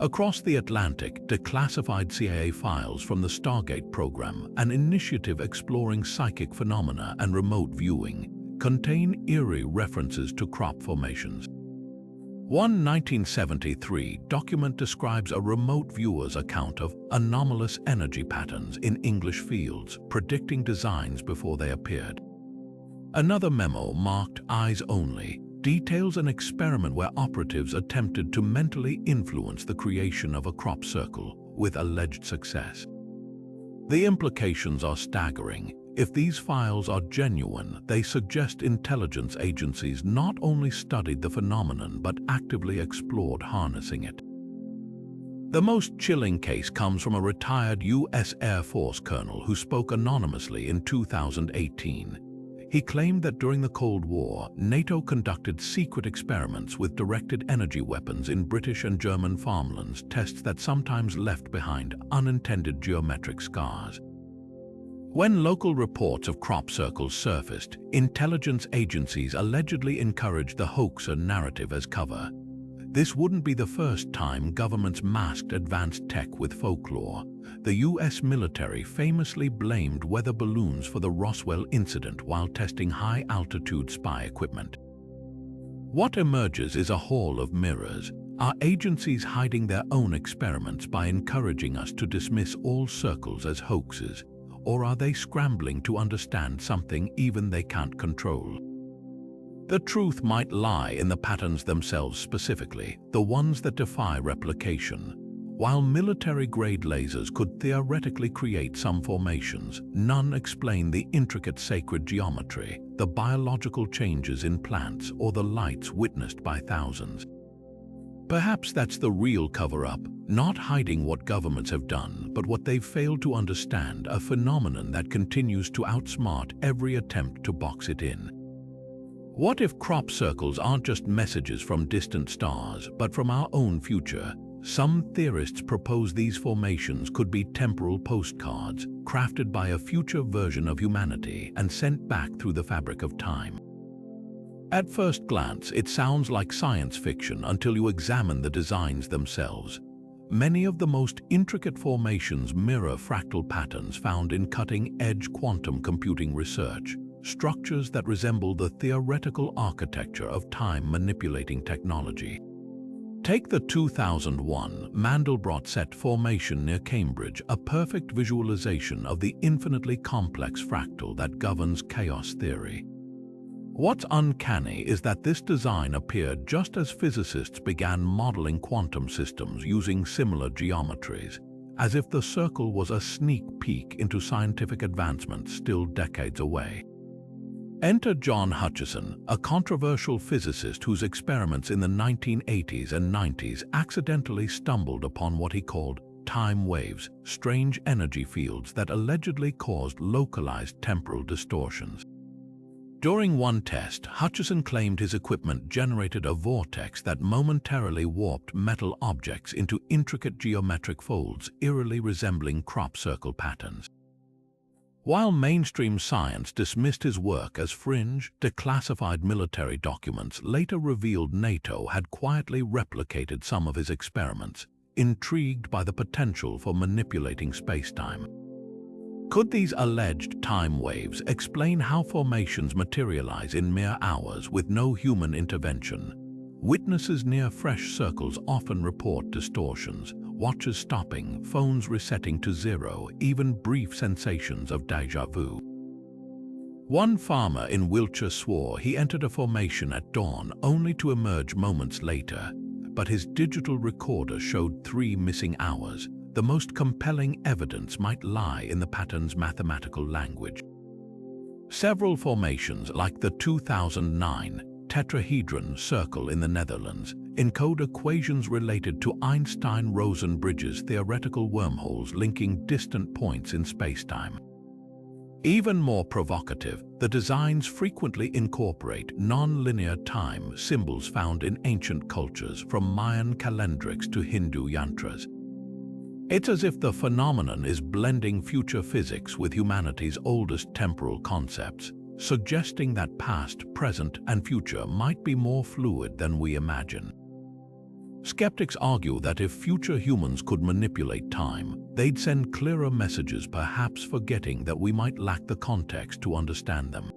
A: Across the Atlantic, declassified CIA files from the Stargate program, an initiative exploring psychic phenomena and remote viewing, contain eerie references to crop formations. One 1973 document describes a remote viewer's account of anomalous energy patterns in English fields, predicting designs before they appeared. Another memo, marked Eyes Only, details an experiment where operatives attempted to mentally influence the creation of a crop circle, with alleged success. The implications are staggering. If these files are genuine, they suggest intelligence agencies not only studied the phenomenon but actively explored harnessing it. The most chilling case comes from a retired U.S. Air Force colonel who spoke anonymously in 2018. He claimed that during the Cold War, NATO conducted secret experiments with directed energy weapons in British and German farmlands, tests that sometimes left behind unintended geometric scars. When local reports of crop circles surfaced, intelligence agencies allegedly encouraged the hoaxer narrative as cover. This wouldn't be the first time governments masked advanced tech with folklore. The US military famously blamed weather balloons for the Roswell incident while testing high-altitude spy equipment. What emerges is a hall of mirrors. Are agencies hiding their own experiments by encouraging us to dismiss all circles as hoaxes? Or are they scrambling to understand something even they can't control? The truth might lie in the patterns themselves specifically, the ones that defy replication. While military-grade lasers could theoretically create some formations, none explain the intricate sacred geometry, the biological changes in plants, or the lights witnessed by thousands. Perhaps that's the real cover-up, not hiding what governments have done, but what they've failed to understand, a phenomenon that continues to outsmart every attempt to box it in. What if crop circles aren't just messages from distant stars, but from our own future? Some theorists propose these formations could be temporal postcards, crafted by a future version of humanity and sent back through the fabric of time. At first glance, it sounds like science fiction until you examine the designs themselves. Many of the most intricate formations mirror fractal patterns found in cutting-edge quantum computing research, structures that resemble the theoretical architecture of time-manipulating technology. Take the 2001 Mandelbrot set formation near Cambridge, a perfect visualization of the infinitely complex fractal that governs chaos theory. What's uncanny is that this design appeared just as physicists began modeling quantum systems using similar geometries, as if the circle was a sneak peek into scientific advancement still decades away. Enter John Hutchison, a controversial physicist whose experiments in the 1980s and 90s accidentally stumbled upon what he called time waves, strange energy fields that allegedly caused localized temporal distortions. During one test, Hutchison claimed his equipment generated a vortex that momentarily warped metal objects into intricate geometric folds eerily resembling crop circle patterns. While mainstream science dismissed his work as fringe, declassified military documents later revealed NATO had quietly replicated some of his experiments, intrigued by the potential for manipulating spacetime. Could these alleged time waves explain how formations materialize in mere hours with no human intervention? Witnesses near fresh circles often report distortions, watches stopping, phones resetting to zero, even brief sensations of déjà vu. One farmer in Wiltshire swore he entered a formation at dawn only to emerge moments later, but his digital recorder showed 3 missing hours. The most compelling evidence might lie in the pattern's mathematical language. Several formations, like the 2009 tetrahedron circle in the Netherlands, encode equations related to Einstein-Rosen-Bridges theoretical wormholes linking distant points in spacetime. Even more provocative, the designs frequently incorporate non-linear time symbols found in ancient cultures, from Mayan calendrics to Hindu yantras. It's as if the phenomenon is blending future physics with humanity's oldest temporal concepts, suggesting that past, present, and future might be more fluid than we imagine. Skeptics argue that if future humans could manipulate time, they'd send clearer messages, perhaps forgetting that we might lack the context to understand them.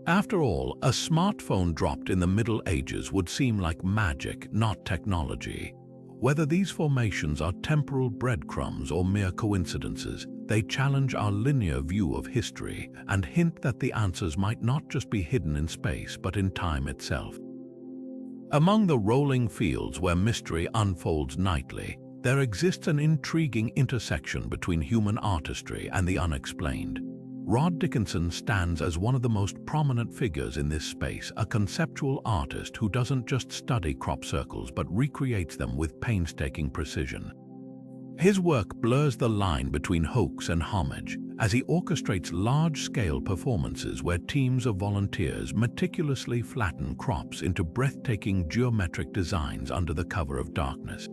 A: After all, a smartphone dropped in the Middle Ages would seem like magic, not technology. Whether these formations are temporal breadcrumbs or mere coincidences, they challenge our linear view of history and hint that the answers might not just be hidden in space but in time itself. Among the rolling fields where mystery unfolds nightly, there exists an intriguing intersection between human artistry and the unexplained. Rod Dickinson stands as one of the most prominent figures in this space, a conceptual artist who doesn't just study crop circles but recreates them with painstaking precision. His work blurs the line between hoax and homage as he orchestrates large-scale performances where teams of volunteers meticulously flatten crops into breathtaking geometric designs under the cover of darkness.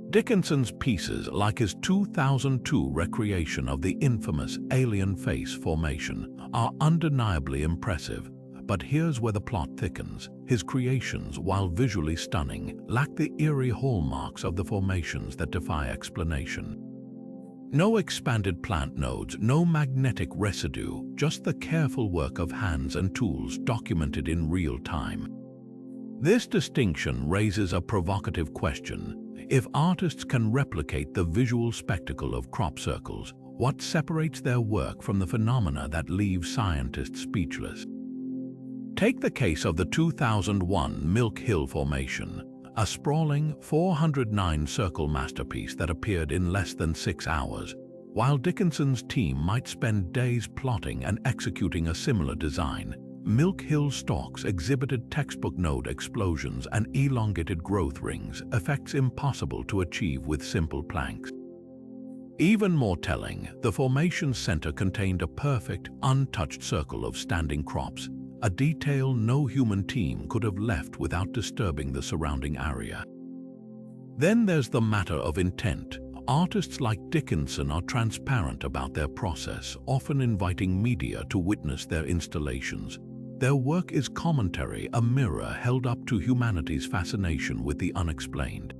A: Dickinson's pieces, like his 2002 recreation of the infamous alien face formation, are undeniably impressive. But here's where the plot thickens. His creations, while visually stunning, lack the eerie hallmarks of the formations that defy explanation. No expanded plant nodes, no magnetic residue, just the careful work of hands and tools documented in real time. This distinction raises a provocative question. If artists can replicate the visual spectacle of crop circles, what separates their work from the phenomena that leave scientists speechless? Take the case of the 2001 Milk Hill Formation, a sprawling 409-circle masterpiece that appeared in less than 6 hours. While Dickinson's team might spend days plotting and executing a similar design, Milk Hill stalks exhibited textbook node explosions and elongated growth rings, effects impossible to achieve with simple planks. Even more telling, the formation's center contained a perfect, untouched circle of standing crops, a detail no human team could have left without disturbing the surrounding area. Then there's the matter of intent. Artists like Dickinson are transparent about their process, often inviting media to witness their installations. Their work is commentary, a mirror held up to humanity's fascination with the unexplained.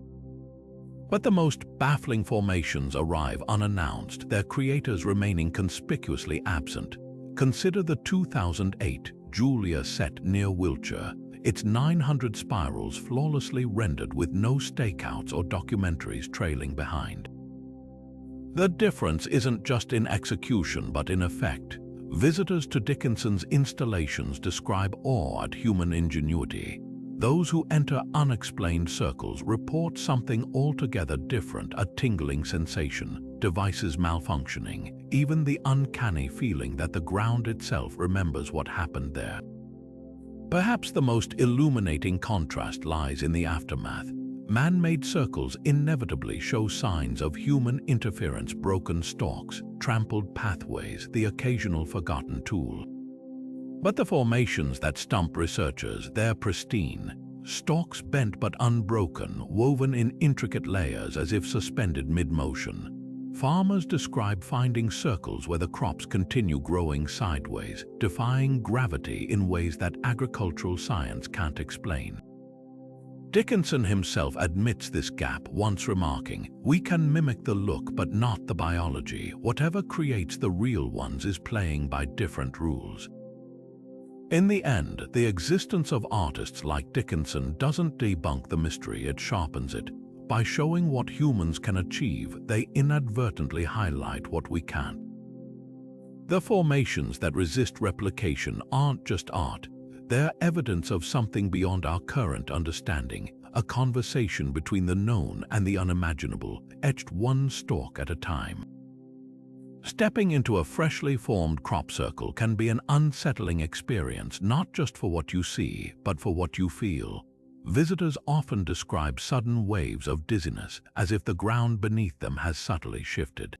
A: But the most baffling formations arrive unannounced, their creators remaining conspicuously absent. Consider the 2008 Julia set near Wiltshire, its 900 spirals flawlessly rendered with no stakeouts or documentaries trailing behind. The difference isn't just in execution but in effect. Visitors to Dickinson's installations describe awe at human ingenuity. Those who enter unexplained circles report something altogether different, a tingling sensation, devices malfunctioning, even the uncanny feeling that the ground itself remembers what happened there. Perhaps the most illuminating contrast lies in the aftermath. Man-made circles inevitably show signs of human interference: broken stalks, trampled pathways, the occasional forgotten tool. But the formations that stump researchers, they're pristine. Stalks bent but unbroken, woven in intricate layers as if suspended mid-motion. Farmers describe finding circles where the crops continue growing sideways, defying gravity in ways that agricultural science can't explain. Dickinson himself admits this gap, once remarking, "We can mimic the look but not the biology. Whatever creates the real ones is playing by different rules." In the end, the existence of artists like Dickinson doesn't debunk the mystery, it sharpens it. By showing what humans can achieve, they inadvertently highlight what we can't. The formations that resist replication aren't just art. They're evidence of something beyond our current understanding, a conversation between the known and the unimaginable, etched one stalk at a time. Stepping into a freshly formed crop circle can be an unsettling experience, not just for what you see, but for what you feel. Visitors often describe sudden waves of dizziness, as if the ground beneath them has subtly shifted.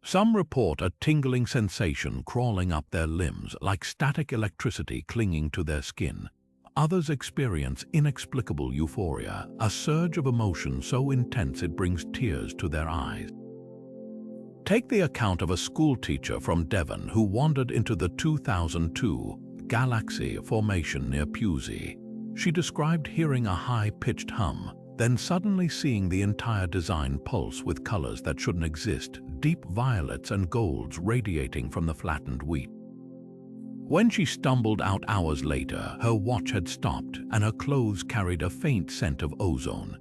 A: Some report a tingling sensation crawling up their limbs, like static electricity clinging to their skin. Others experience inexplicable euphoria, a surge of emotion so intense it brings tears to their eyes. Take the account of a schoolteacher from Devon who wandered into the 2002 Galaxy formation near Pusey. She described hearing a high-pitched hum, then suddenly seeing the entire design pulse with colors that shouldn't exist, deep violets and golds radiating from the flattened wheat. When she stumbled out hours later, her watch had stopped and her clothes carried a faint scent of ozone.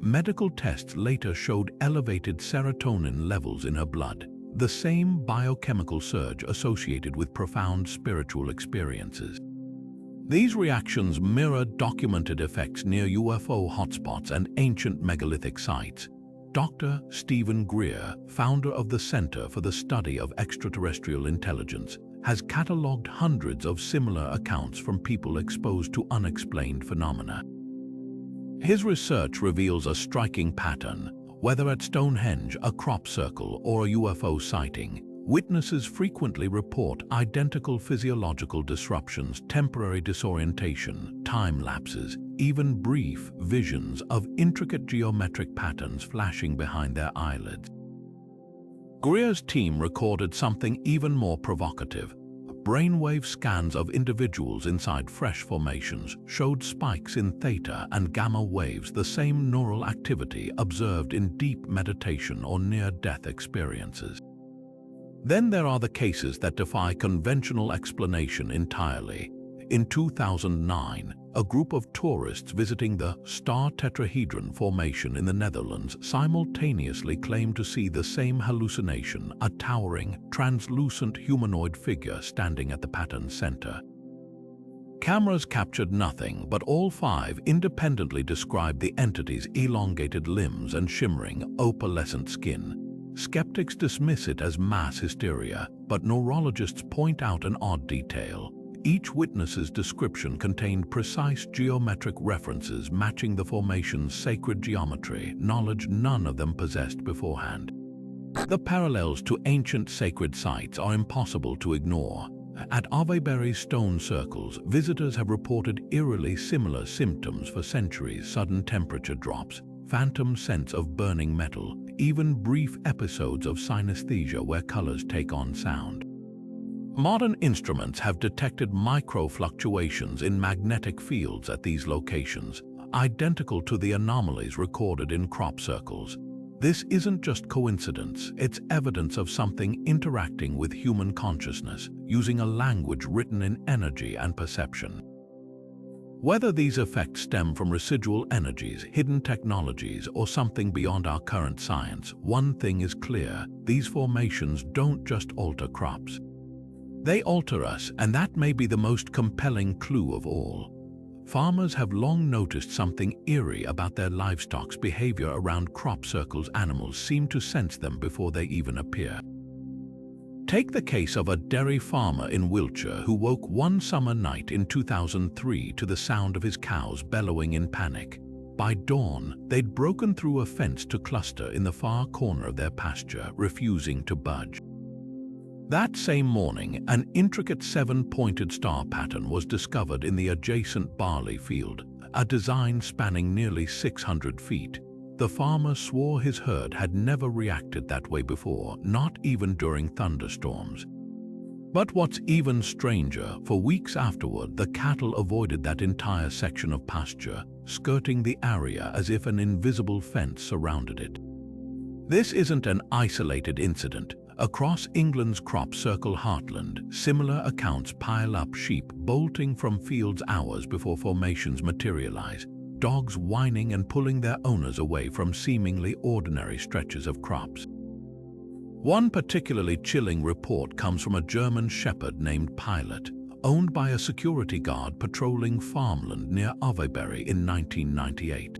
A: Medical tests later showed elevated serotonin levels in her blood, the same biochemical surge associated with profound spiritual experiences. These reactions mirror documented effects near UFO hotspots and ancient megalithic sites. Dr. Stephen Greer, founder of the Center for the Study of Extraterrestrial Intelligence, has catalogued hundreds of similar accounts from people exposed to unexplained phenomena. His research reveals a striking pattern. Whether at Stonehenge, a crop circle, or a UFO sighting, witnesses frequently report identical physiological disruptions, temporary disorientation, time lapses, even brief visions of intricate geometric patterns flashing behind their eyelids. Greer's team recorded something even more provocative. Brainwave scans of individuals inside fresh formations showed spikes in theta and gamma waves, the same neural activity observed in deep meditation or near-death experiences. Then there are the cases that defy conventional explanation entirely. In 2009, a group of tourists visiting the Star Tetrahedron Formation in the Netherlands simultaneously claimed to see the same hallucination, a towering, translucent humanoid figure standing at the pattern's center. Cameras captured nothing, but all five independently described the entity's elongated limbs and shimmering, opalescent skin. Skeptics dismiss it as mass hysteria, but neurologists point out an odd detail. Each witness's description contained precise geometric references matching the formation's sacred geometry, knowledge none of them possessed beforehand. The parallels to ancient sacred sites are impossible to ignore. At Avebury stone circles, visitors have reported eerily similar symptoms for centuries: sudden temperature drops, phantom sense of burning metal, even brief episodes of synesthesia where colors take on sound. Modern instruments have detected micro-fluctuations in magnetic fields at these locations, identical to the anomalies recorded in crop circles. This isn't just coincidence, it's evidence of something interacting with human consciousness, using a language written in energy and perception. Whether these effects stem from residual energies, hidden technologies, or something beyond our current science, one thing is clear: these formations don't just alter crops. They alter us, and that may be the most compelling clue of all. Farmers have long noticed something eerie about their livestock's behavior around crop circles. Animals seem to sense them before they even appear. Take the case of a dairy farmer in Wiltshire who woke one summer night in 2003 to the sound of his cows bellowing in panic. By dawn, they'd broken through a fence to cluster in the far corner of their pasture, refusing to budge. That same morning, an intricate seven-pointed star pattern was discovered in the adjacent barley field, a design spanning nearly 600 feet. The farmer swore his herd had never reacted that way before, not even during thunderstorms. But what's even stranger, for weeks afterward, the cattle avoided that entire section of pasture, skirting the area as if an invisible fence surrounded it. This isn't an isolated incident. Across England's crop circle heartland, similar accounts pile up: sheep bolting from fields hours before formations materialize, dogs whining and pulling their owners away from seemingly ordinary stretches of crops. One particularly chilling report comes from a German shepherd named Pilot, owned by a security guard patrolling farmland near Avebury in 1998.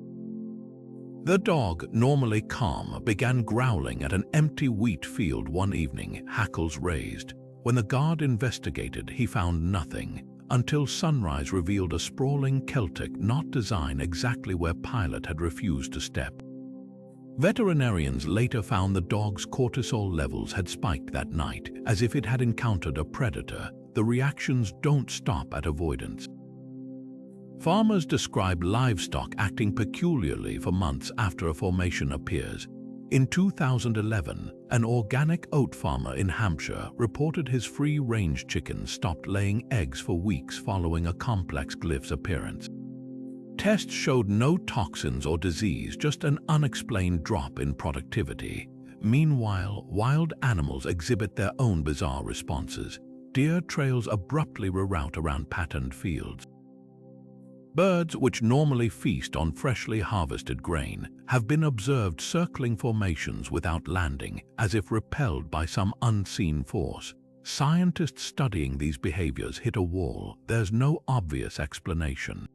A: The dog, normally calm, began growling at an empty wheat field one evening, hackles raised. When the guard investigated, he found nothing, until sunrise revealed a sprawling Celtic knot design exactly where Pilot had refused to step. Veterinarians later found the dog's cortisol levels had spiked that night, as if it had encountered a predator. The reactions don't stop at avoidance. Farmers describe livestock acting peculiarly for months after a formation appears. In 2011, an organic oat farmer in Hampshire reported his free-range chickens stopped laying eggs for weeks following a complex glyph's appearance. Tests showed no toxins or disease, just an unexplained drop in productivity. Meanwhile, wild animals exhibit their own bizarre responses. Deer trails abruptly reroute around patterned fields. Birds, which normally feast on freshly harvested grain, have been observed circling formations without landing, as if repelled by some unseen force. Scientists studying these behaviors hit a wall. There's no obvious explanation.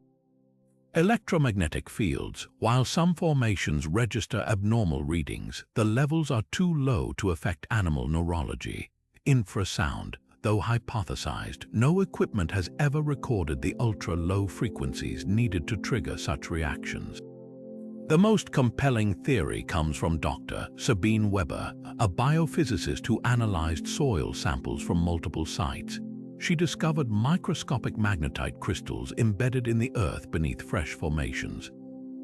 A: Electromagnetic fields. While some formations register abnormal readings, the levels are too low to affect animal neurology. Infrasound. Though hypothesized, no equipment has ever recorded the ultra-low frequencies needed to trigger such reactions. The most compelling theory comes from Dr. Sabine Weber, a biophysicist who analyzed soil samples from multiple sites. She discovered microscopic magnetite crystals embedded in the earth beneath fresh formations.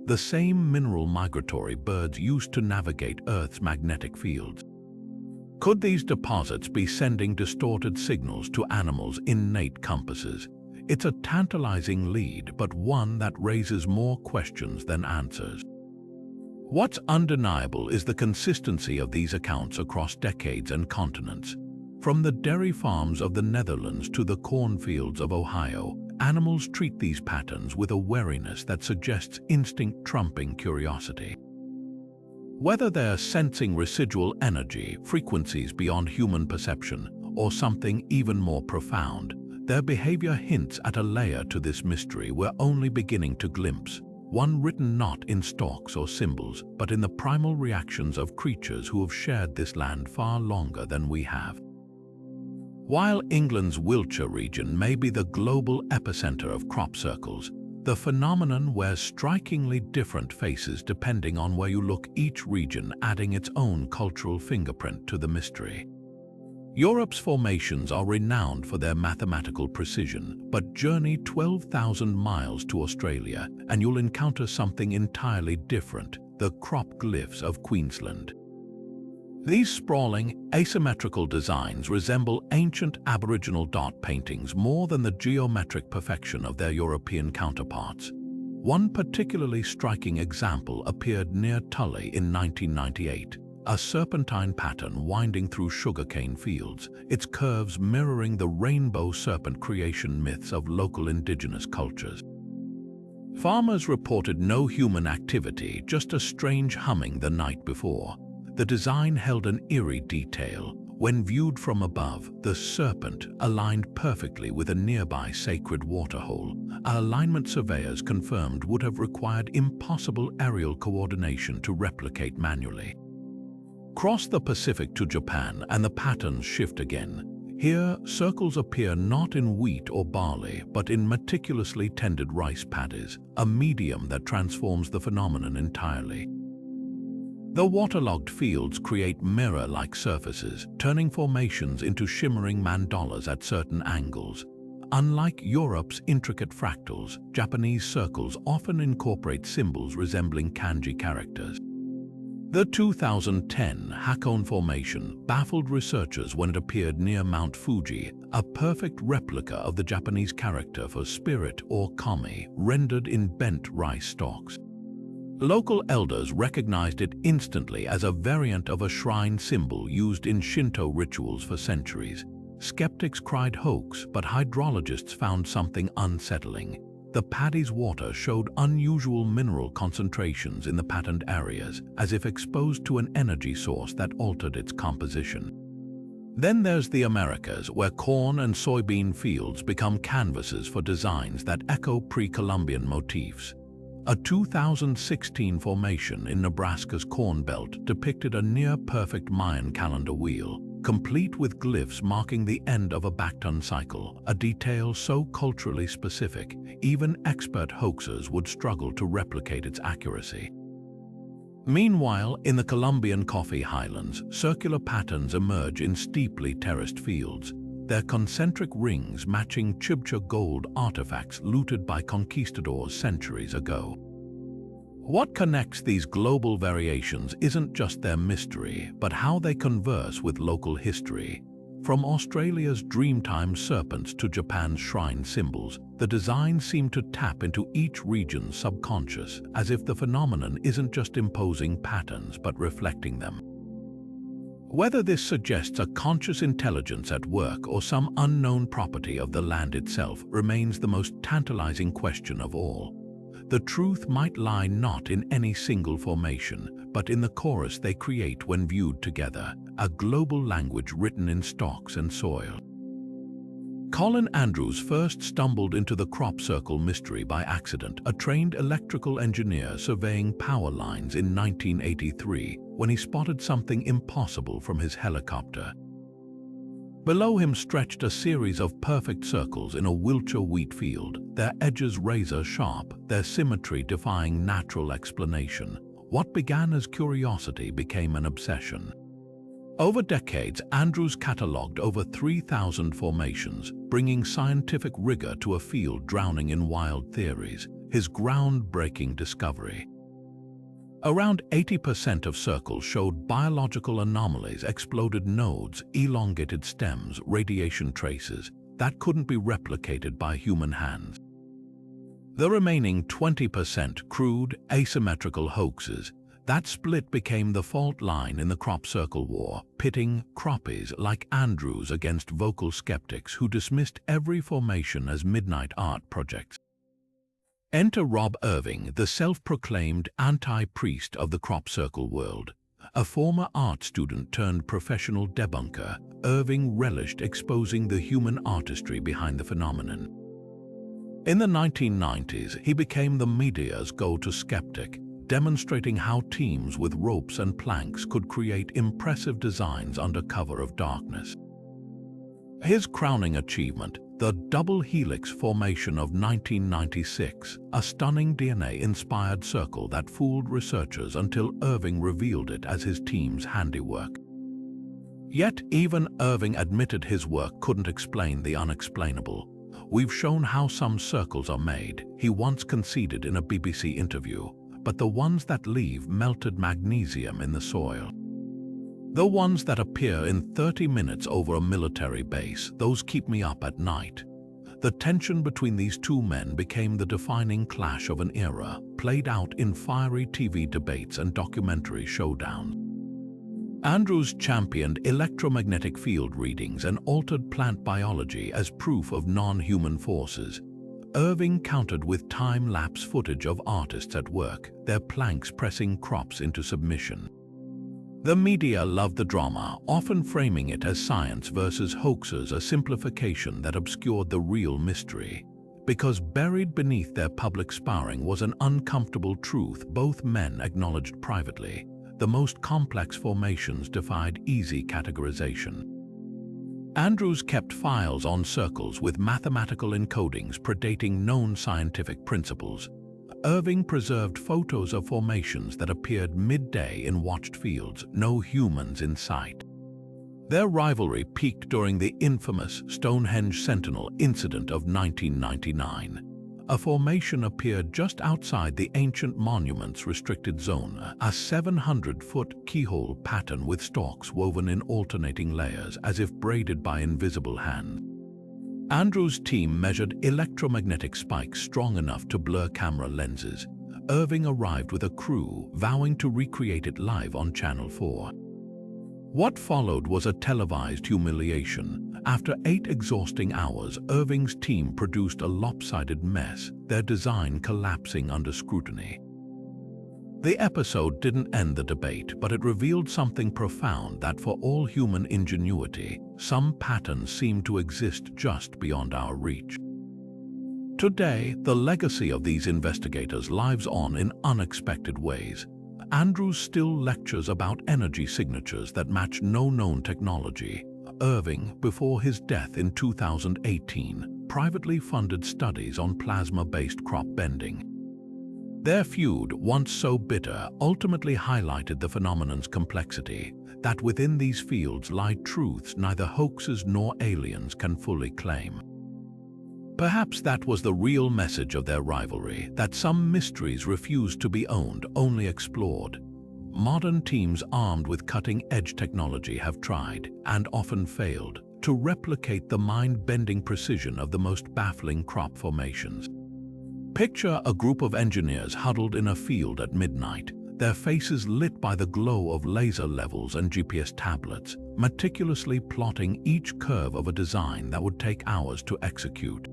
A: The same mineral migratory birds used to navigate Earth's magnetic fields. Could these deposits be sending distorted signals to animals' innate compasses? It's a tantalizing lead, but one that raises more questions than answers. What's undeniable is the consistency of these accounts across decades and continents. From the dairy farms of the Netherlands to the cornfields of Ohio, animals treat these patterns with a wariness that suggests instinct trumping curiosity. Whether they're sensing residual energy, frequencies beyond human perception, or something even more profound, their behavior hints at a layer to this mystery we're only beginning to glimpse, one written not in stalks or symbols, but in the primal reactions of creatures who have shared this land far longer than we have. While England's Wiltshire region may be the global epicenter of crop circles, the phenomenon wears strikingly different faces depending on where you look, each region adding its own cultural fingerprint to the mystery. Europe's formations are renowned for their mathematical precision, but journey 12,000 miles to Australia and you'll encounter something entirely different: the crop glyphs of Queensland. These sprawling, asymmetrical designs resemble ancient Aboriginal dot paintings more than the geometric perfection of their European counterparts. One particularly striking example appeared near Tully in 1998, a serpentine pattern winding through sugarcane fields, its curves mirroring the rainbow serpent creation myths of local indigenous cultures. Farmers reported no human activity, just a strange humming the night before. The design held an eerie detail. When viewed from above, the serpent aligned perfectly with a nearby sacred waterhole, an alignment surveyors confirmed would have required impossible aerial coordination to replicate manually. Cross the Pacific to Japan and the patterns shift again. Here, circles appear not in wheat or barley, but in meticulously tended rice paddies, a medium that transforms the phenomenon entirely. The waterlogged fields create mirror-like surfaces, turning formations into shimmering mandalas at certain angles. Unlike Europe's intricate fractals, Japanese circles often incorporate symbols resembling kanji characters. The 2010 Hakone Formation baffled researchers when it appeared near Mount Fuji, a perfect replica of the Japanese character for spirit or kami, rendered in bent rice stalks. Local elders recognized it instantly as a variant of a shrine symbol used in Shinto rituals for centuries. Skeptics cried hoax, but hydrologists found something unsettling. The paddy's water showed unusual mineral concentrations in the patterned areas, as if exposed to an energy source that altered its composition. Then there's the Americas, where corn and soybean fields become canvases for designs that echo pre-Columbian motifs. A 2016 formation in Nebraska's Corn Belt depicted a near-perfect Mayan calendar wheel, complete with glyphs marking the end of a Bacton cycle, a detail so culturally specific, even expert hoaxers would struggle to replicate its accuracy. Meanwhile, in the Colombian coffee highlands, circular patterns emerge in steeply terraced fields, their concentric rings matching Chibcha gold artifacts looted by conquistadors centuries ago. What connects these global variations isn't just their mystery, but how they converse with local history. From Australia's Dreamtime serpents to Japan's shrine symbols, the designs seem to tap into each region's subconscious, as if the phenomenon isn't just imposing patterns but reflecting them. Whether this suggests a conscious intelligence at work or some unknown property of the land itself remains the most tantalizing question of all. The truth might lie not in any single formation, but in the chorus they create when viewed together, a global language written in stalks and soil. Colin Andrews first stumbled into the crop circle mystery by accident, a trained electrical engineer surveying power lines in 1983 when he spotted something impossible from his helicopter. Below him stretched a series of perfect circles in a Wiltshire wheat field, their edges razor-sharp, their symmetry defying natural explanation. What began as curiosity became an obsession. Over decades, Andrews catalogued over 3,000 formations, bringing scientific rigor to a field drowning in wild theories, his groundbreaking discovery. Around 80% of circles showed biological anomalies, exploded nodes, elongated stems, radiation traces that couldn't be replicated by human hands. The remaining 20% crude, asymmetrical hoaxes. That split became the fault line in the crop circle war, pitting croppies like Andrews against vocal skeptics who dismissed every formation as midnight art projects. Enter Rob Irving, the self-proclaimed anti-priest of the crop circle world. A former art student turned professional debunker, Irving relished exposing the human artistry behind the phenomenon. In the 1990s, he became the media's go-to skeptic, demonstrating how teams with ropes and planks could create impressive designs under cover of darkness. His crowning achievement, the double helix formation of 1996, a stunning DNA-inspired circle that fooled researchers until Irving revealed it as his team's handiwork. Yet even Irving admitted his work couldn't explain the unexplainable. "We've shown how some circles are made," he once conceded in a BBC interview, "but the ones that leave melted magnesium in the soil. The ones that appear in 30 minutes over a military base, those keep me up at night." The tension between these two men became the defining clash of an era, played out in fiery TV debates and documentary showdowns. Andrews championed electromagnetic field readings and altered plant biology as proof of non-human forces. Irving countered with time-lapse footage of artists at work, their planks pressing crops into submission. The media loved the drama, often framing it as science versus hoaxes, a simplification that obscured the real mystery. Because buried beneath their public sparring was an uncomfortable truth both men acknowledged privately: the most complex formations defied easy categorization. Andrews kept files on circles with mathematical encodings predating known scientific principles. Irving preserved photos of formations that appeared midday in watched fields, no humans in sight. Their rivalry peaked during the infamous Stonehenge Sentinel incident of 1999. A formation appeared just outside the ancient monument's restricted zone, a 700-foot keyhole pattern with stalks woven in alternating layers as if braided by invisible hands. Andrews' team measured electromagnetic spikes strong enough to blur camera lenses. Irving arrived with a crew, vowing to recreate it live on Channel 4. What followed was a televised humiliation. After 8 exhausting hours, Irving's team produced a lopsided mess, their design collapsing under scrutiny. The episode didn't end the debate, but it revealed something profound: that for all human ingenuity, some patterns seem to exist just beyond our reach. Today, the legacy of these investigators lives on in unexpected ways. Andrews still lectures about energy signatures that match no known technology. Irving, before his death in 2018, privately funded studies on plasma-based crop bending. Their feud, once so bitter, ultimately highlighted the phenomenon's complexity, that within these fields lie truths neither hoaxes nor aliens can fully claim. Perhaps that was the real message of their rivalry, that some mysteries refuse to be owned, only explored. Modern teams armed with cutting-edge technology have tried, and often failed, to replicate the mind-bending precision of the most baffling crop formations. Picture a group of engineers huddled in a field at midnight, their faces lit by the glow of laser levels and GPS tablets, meticulously plotting each curve of a design that would take hours to execute.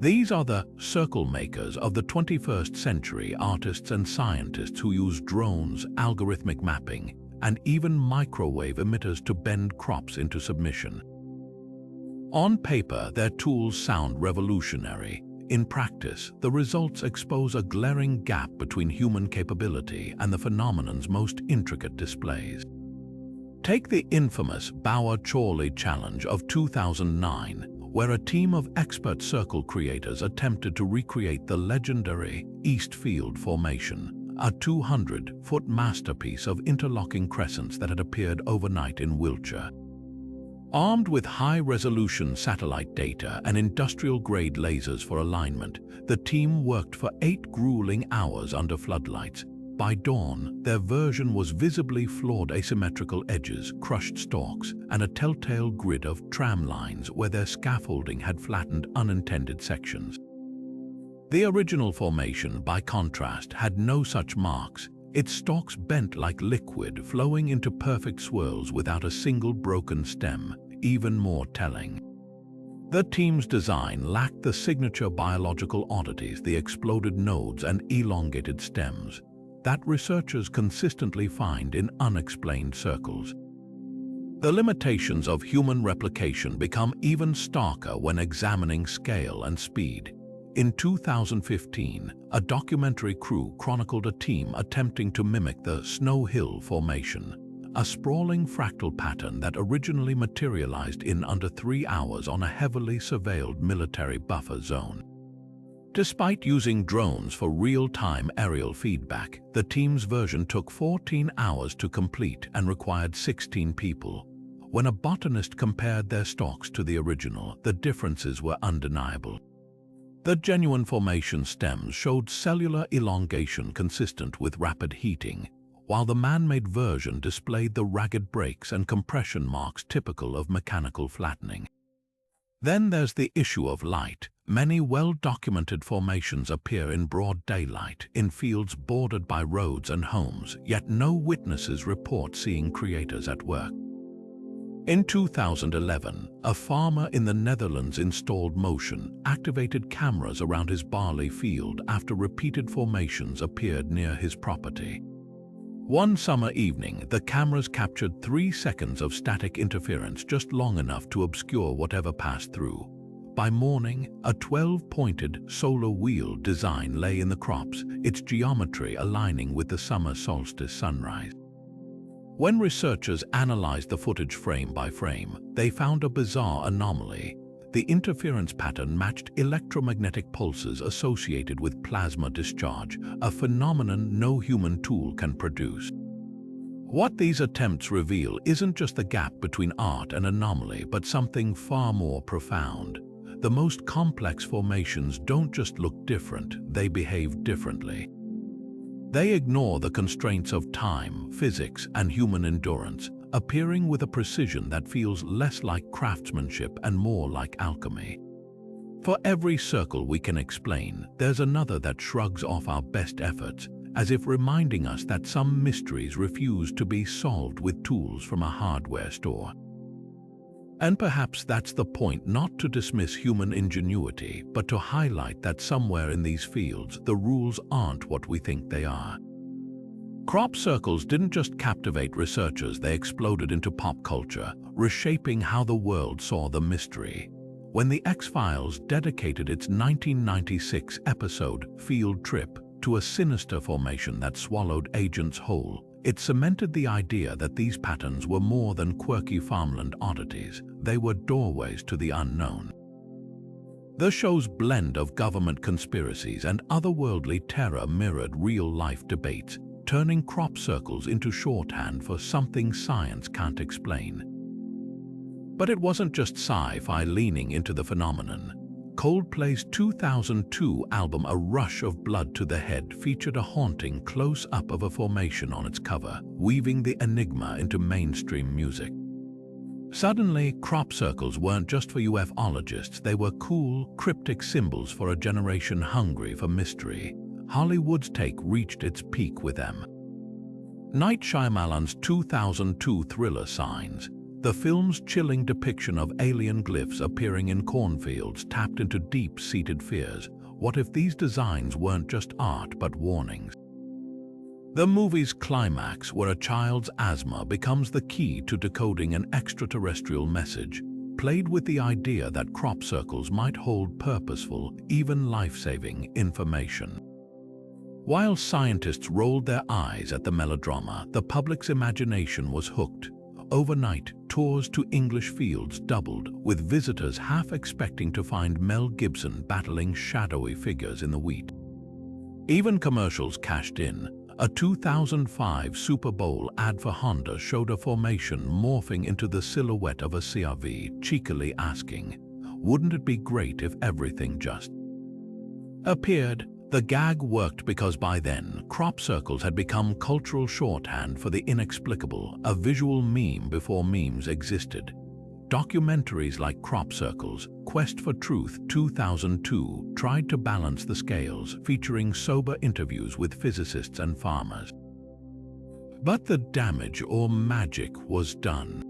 A: These are the circle makers of the 21st century, artists and scientists who use drones, algorithmic mapping, and even microwave emitters to bend crops into submission. On paper, their tools sound revolutionary. In practice, the results expose a glaring gap between human capability and the phenomenon's most intricate displays. Take the infamous Bower-Chorley Challenge of 2009, where a team of expert circle creators attempted to recreate the legendary Eastfield Formation, a 200-foot masterpiece of interlocking crescents that had appeared overnight in Wiltshire. Armed with high-resolution satellite data and industrial-grade lasers for alignment, the team worked for 8 grueling hours under floodlights. By dawn, their version was visibly flawed asymmetrical edges, crushed stalks, and a telltale grid of tram lines where their scaffolding had flattened unintended sections. The original formation, by contrast, had no such marks. Its stalks bent like liquid, flowing into perfect swirls without a single broken stem, even more telling. The team's design lacked the signature biological oddities, the exploded nodes and elongated stems, that researchers consistently find in unexplained circles. The limitations of human replication become even starker when examining scale and speed. In 2015, a documentary crew chronicled a team attempting to mimic the Snow Hill Formation, a sprawling fractal pattern that originally materialized in under 3 hours on a heavily surveilled military buffer zone. Despite using drones for real-time aerial feedback, the team's version took 14 hours to complete and required 16 people. When a botanist compared their stalks to the original, the differences were undeniable. The genuine formation stems showed cellular elongation consistent with rapid heating, while the man-made version displayed the ragged breaks and compression marks typical of mechanical flattening. Then there's the issue of light. Many well-documented formations appear in broad daylight, in fields bordered by roads and homes, yet no witnesses report seeing creators at work. In 2011, a farmer in the Netherlands installed motion-activated cameras around his barley field after repeated formations appeared near his property. One summer evening, the cameras captured 3 seconds of static interference, just long enough to obscure whatever passed through. By morning, a 12-pointed solar wheel design lay in the crops, its geometry aligning with the summer solstice sunrise. When researchers analyzed the footage frame by frame, they found a bizarre anomaly. The interference pattern matched electromagnetic pulses associated with plasma discharge, a phenomenon no human tool can produce. What these attempts reveal isn't just the gap between art and anomaly, but something far more profound. The most complex formations don't just look different, they behave differently. They ignore the constraints of time, physics, and human endurance, appearing with a precision that feels less like craftsmanship and more like alchemy. For every circle we can explain, there's another that shrugs off our best efforts, as if reminding us that some mysteries refuse to be solved with tools from a hardware store. And perhaps that's the point, not to dismiss human ingenuity, but to highlight that somewhere in these fields, the rules aren't what we think they are. Crop circles didn't just captivate researchers, they exploded into pop culture, reshaping how the world saw the mystery. When the X-Files dedicated its 1996 episode, Field Trip, to a sinister formation that swallowed agents whole, it cemented the idea that these patterns were more than quirky farmland oddities. They were doorways to the unknown. The show's blend of government conspiracies and otherworldly terror mirrored real-life debates, turning crop circles into shorthand for something science can't explain. But it wasn't just sci-fi leaning into the phenomenon. Coldplay's 2002 album A Rush of Blood to the Head featured a haunting close-up of a formation on its cover, weaving the enigma into mainstream music. Suddenly, crop circles weren't just for ufologists, they were cool, cryptic symbols for a generation hungry for mystery. Hollywood's take reached its peak with them. Night Shyamalan's 2002 thriller Signs, the film's chilling depiction of alien glyphs appearing in cornfields, tapped into deep-seated fears. What if these designs weren't just art but warnings? The movie's climax, where a child's asthma becomes the key to decoding an extraterrestrial message, played with the idea that crop circles might hold purposeful, even life-saving information. While scientists rolled their eyes at the melodrama, the public's imagination was hooked. Overnight, tours to English fields doubled, with visitors half expecting to find Mel Gibson battling shadowy figures in the wheat. Even commercials cashed in. A 2005 Super Bowl ad for Honda showed a formation morphing into the silhouette of a CRV, cheekily asking, "Wouldn't it be great if everything just appeared?" The gag worked because by then, crop circles had become cultural shorthand for the inexplicable, a visual meme before memes existed. Documentaries like Crop Circles, Quest for Truth 2002 tried to balance the scales, featuring sober interviews with physicists and farmers. But the damage or magic was done.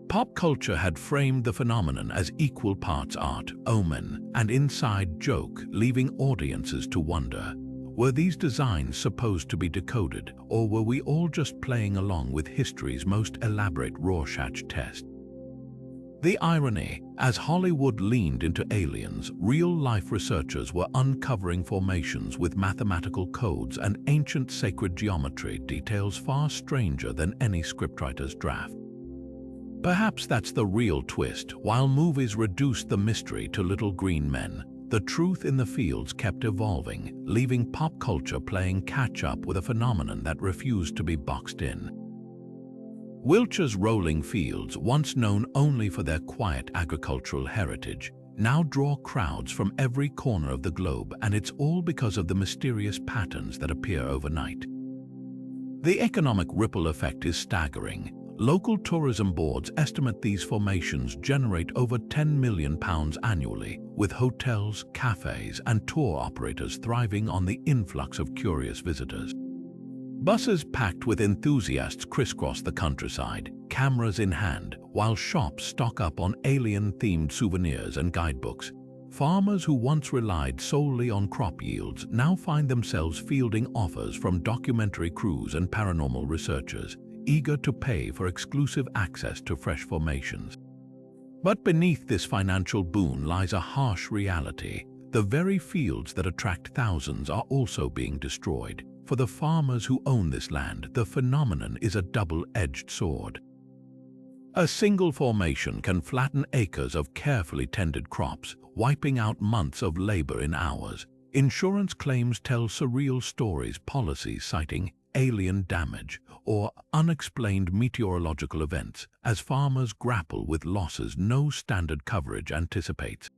A: Pop culture had framed the phenomenon as equal parts art, omen, and inside joke, leaving audiences to wonder, were these designs supposed to be decoded, or were we all just playing along with history's most elaborate Rorschach test? The irony, as Hollywood leaned into aliens, real-life researchers were uncovering formations with mathematical codes and ancient sacred geometry, details far stranger than any scriptwriter's draft. Perhaps that's the real twist. While movies reduced the mystery to little green men, the truth in the fields kept evolving, leaving pop culture playing catch-up with a phenomenon that refused to be boxed in. Wiltshire's rolling fields, once known only for their quiet agricultural heritage, now draw crowds from every corner of the globe, and it's all because of the mysterious patterns that appear overnight. The economic ripple effect is staggering. Local tourism boards estimate these formations generate over £10 million annually, with hotels, cafes, and tour operators thriving on the influx of curious visitors. Buses packed with enthusiasts crisscross the countryside, cameras in hand, while shops stock up on alien-themed souvenirs and guidebooks. Farmers who once relied solely on crop yields now find themselves fielding offers from documentary crews and paranormal researchers, eager to pay for exclusive access to fresh formations. But beneath this financial boon lies a harsh reality. The very fields that attract thousands are also being destroyed. For the farmers who own this land, the phenomenon is a double-edged sword. A single formation can flatten acres of carefully tended crops, wiping out months of labor in hours. Insurance claims tell surreal stories, policies citing alien damage or unexplained meteorological events as farmers grapple with losses no standard coverage anticipates.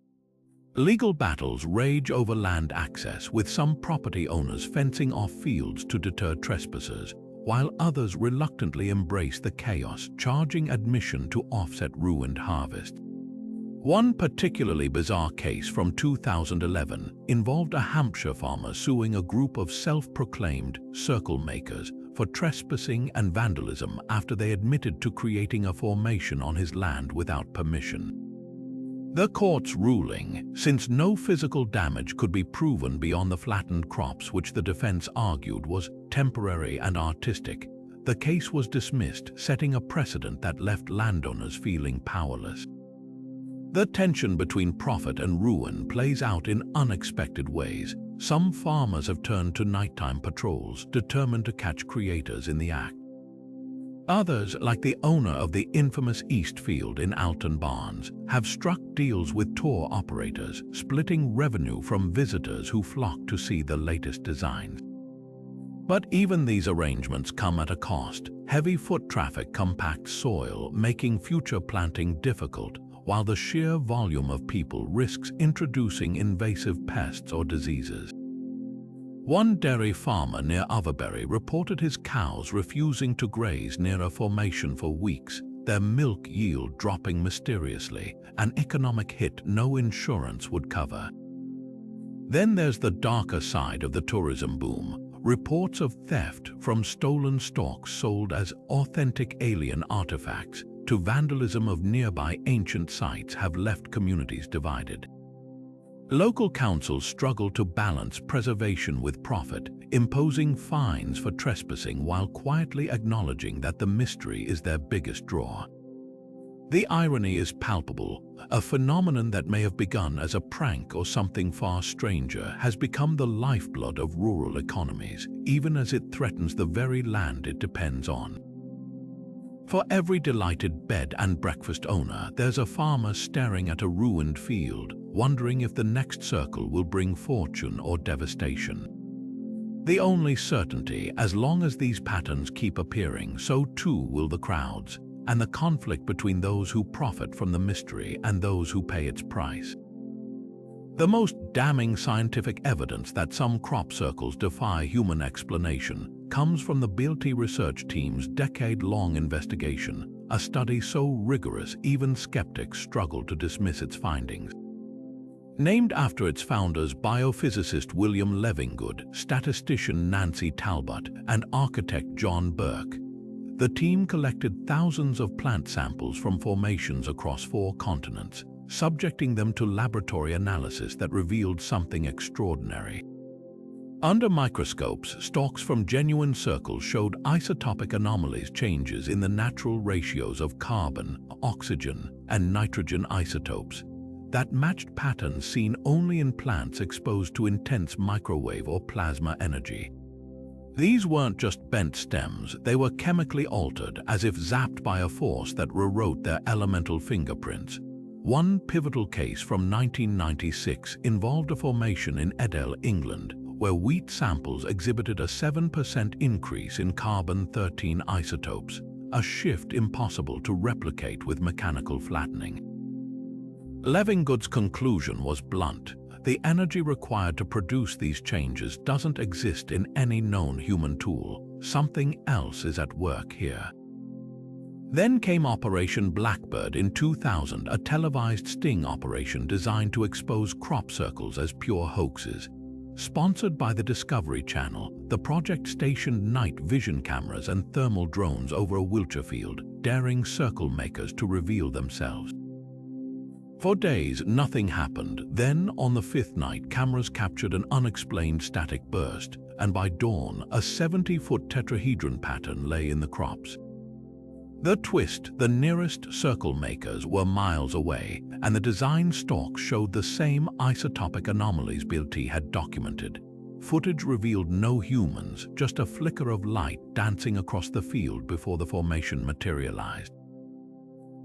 A: Legal battles rage over land access, with some property owners fencing off fields to deter trespassers, while others reluctantly embrace the chaos, charging admission to offset ruined harvest. One particularly bizarre case from 2011 involved a Hampshire farmer suing a group of self-proclaimed circle makers for trespassing and vandalism after they admitted to creating a formation on his land without permission. The court's ruling, since no physical damage could be proven beyond the flattened crops which the defense argued was temporary and artistic, the case was dismissed, setting a precedent that left landowners feeling powerless. The tension between profit and ruin plays out in unexpected ways. Some farmers have turned to nighttime patrols, determined to catch creators in the act. Others, like the owner of the infamous East Field in Alton Barnes, have struck deals with tour operators, splitting revenue from visitors who flock to see the latest designs. But even these arrangements come at a cost. Heavy foot traffic compacts soil, making future planting difficult, while the sheer volume of people risks introducing invasive pests or diseases. One dairy farmer near Overbury reported his cows refusing to graze near a formation for weeks, their milk yield dropping mysteriously, an economic hit no insurance would cover. Then there's the darker side of the tourism boom. Reports of theft, from stolen stocks sold as authentic alien artifacts to vandalism of nearby ancient sites, have left communities divided. Local councils struggle to balance preservation with profit, imposing fines for trespassing while quietly acknowledging that the mystery is their biggest draw. The irony is palpable. A phenomenon that may have begun as a prank or something far stranger has become the lifeblood of rural economies, even as it threatens the very land it depends on. For every delighted bed and breakfast owner, there's a farmer staring at a ruined field, wondering if the next circle will bring fortune or devastation. The only certainty, as long as these patterns keep appearing, so too will the crowds, and the conflict between those who profit from the mystery and those who pay its price. The most damning scientific evidence that some crop circles defy human explanation comes from the Wiltshire research team's decade-long investigation, a study so rigorous even skeptics struggle to dismiss its findings. Named after its founders, biophysicist William Levingood, statistician Nancy Talbot, and architect John Burke, the team collected thousands of plant samples from formations across 4 continents, subjecting them to laboratory analysis that revealed something extraordinary. Under microscopes, stalks from genuine circles showed isotopic anomalies, changes in the natural ratios of carbon, oxygen, and nitrogen isotopes that matched patterns seen only in plants exposed to intense microwave or plasma energy. These weren't just bent stems, they were chemically altered, as if zapped by a force that rewrote their elemental fingerprints. One pivotal case from 1996 involved a formation in Edel, England, where wheat samples exhibited a 7% increase in carbon-13 isotopes, a shift impossible to replicate with mechanical flattening. Levingood's conclusion was blunt. The energy required to produce these changes doesn't exist in any known human tool. Something else is at work here. Then came Operation Blackbird in 2000, a televised sting operation designed to expose crop circles as pure hoaxes. Sponsored by the Discovery Channel, the project stationed night vision cameras and thermal drones over a Wiltshire field, daring circle makers to reveal themselves. For days, nothing happened. Then, on the 5th night, cameras captured an unexplained static burst, and by dawn, a 70-foot tetrahedron pattern lay in the crops. The twist: the nearest circle makers were miles away, and the design stalks showed the same isotopic anomalies Wiltshire had documented. Footage revealed no humans, just a flicker of light dancing across the field before the formation materialized.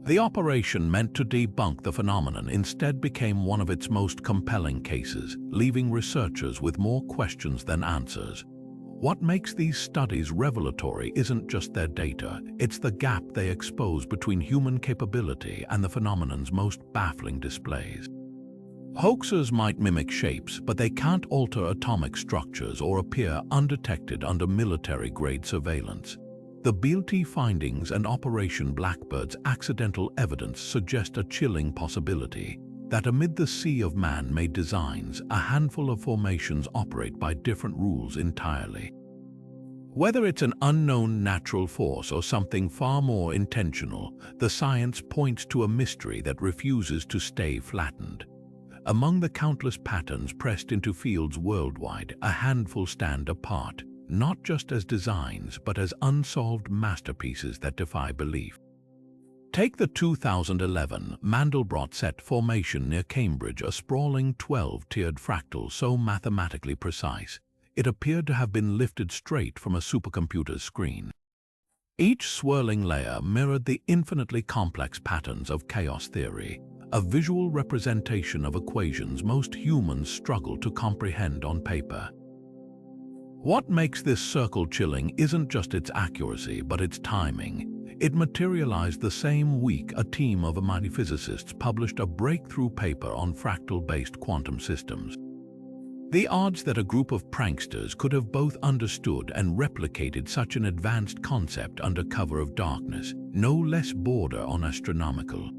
A: The operation, meant to debunk the phenomenon, instead became one of its most compelling cases, leaving researchers with more questions than answers. What makes these studies revelatory isn't just their data, it's the gap they expose between human capability and the phenomenon's most baffling displays. Hoaxes might mimic shapes, but they can't alter atomic structures or appear undetected under military-grade surveillance. The Wiltshire findings and Operation Blackbird's accidental evidence suggest a chilling possibility that amid the sea of man-made designs, a handful of formations operate by different rules entirely. Whether it's an unknown natural force or something far more intentional, the science points to a mystery that refuses to stay flattened. Among the countless patterns pressed into fields worldwide, a handful stand apart, not just as designs but as unsolved masterpieces that defy belief. Take the 2011 Mandelbrot set formation near Cambridge, a sprawling 12-tiered fractal so mathematically precise, it appeared to have been lifted straight from a supercomputer's screen. Each swirling layer mirrored the infinitely complex patterns of chaos theory, a visual representation of equations most humans struggle to comprehend on paper. What makes this circle chilling isn't just its accuracy, but its timing. It materialized the same week a team of MIT physicists published a breakthrough paper on fractal-based quantum systems. The odds that a group of pranksters could have both understood and replicated such an advanced concept under cover of darkness no less border on astronomical.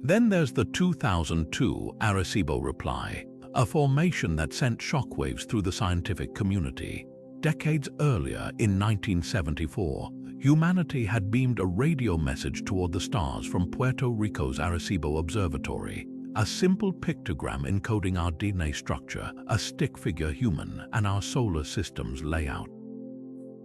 A: Then there's the 2002 Arecibo reply, a formation that sent shockwaves through the scientific community. Decades earlier, in 1974, humanity had beamed a radio message toward the stars from Puerto Rico's Arecibo Observatory, a simple pictogram encoding our DNA structure, a stick figure human, and our solar system's layout.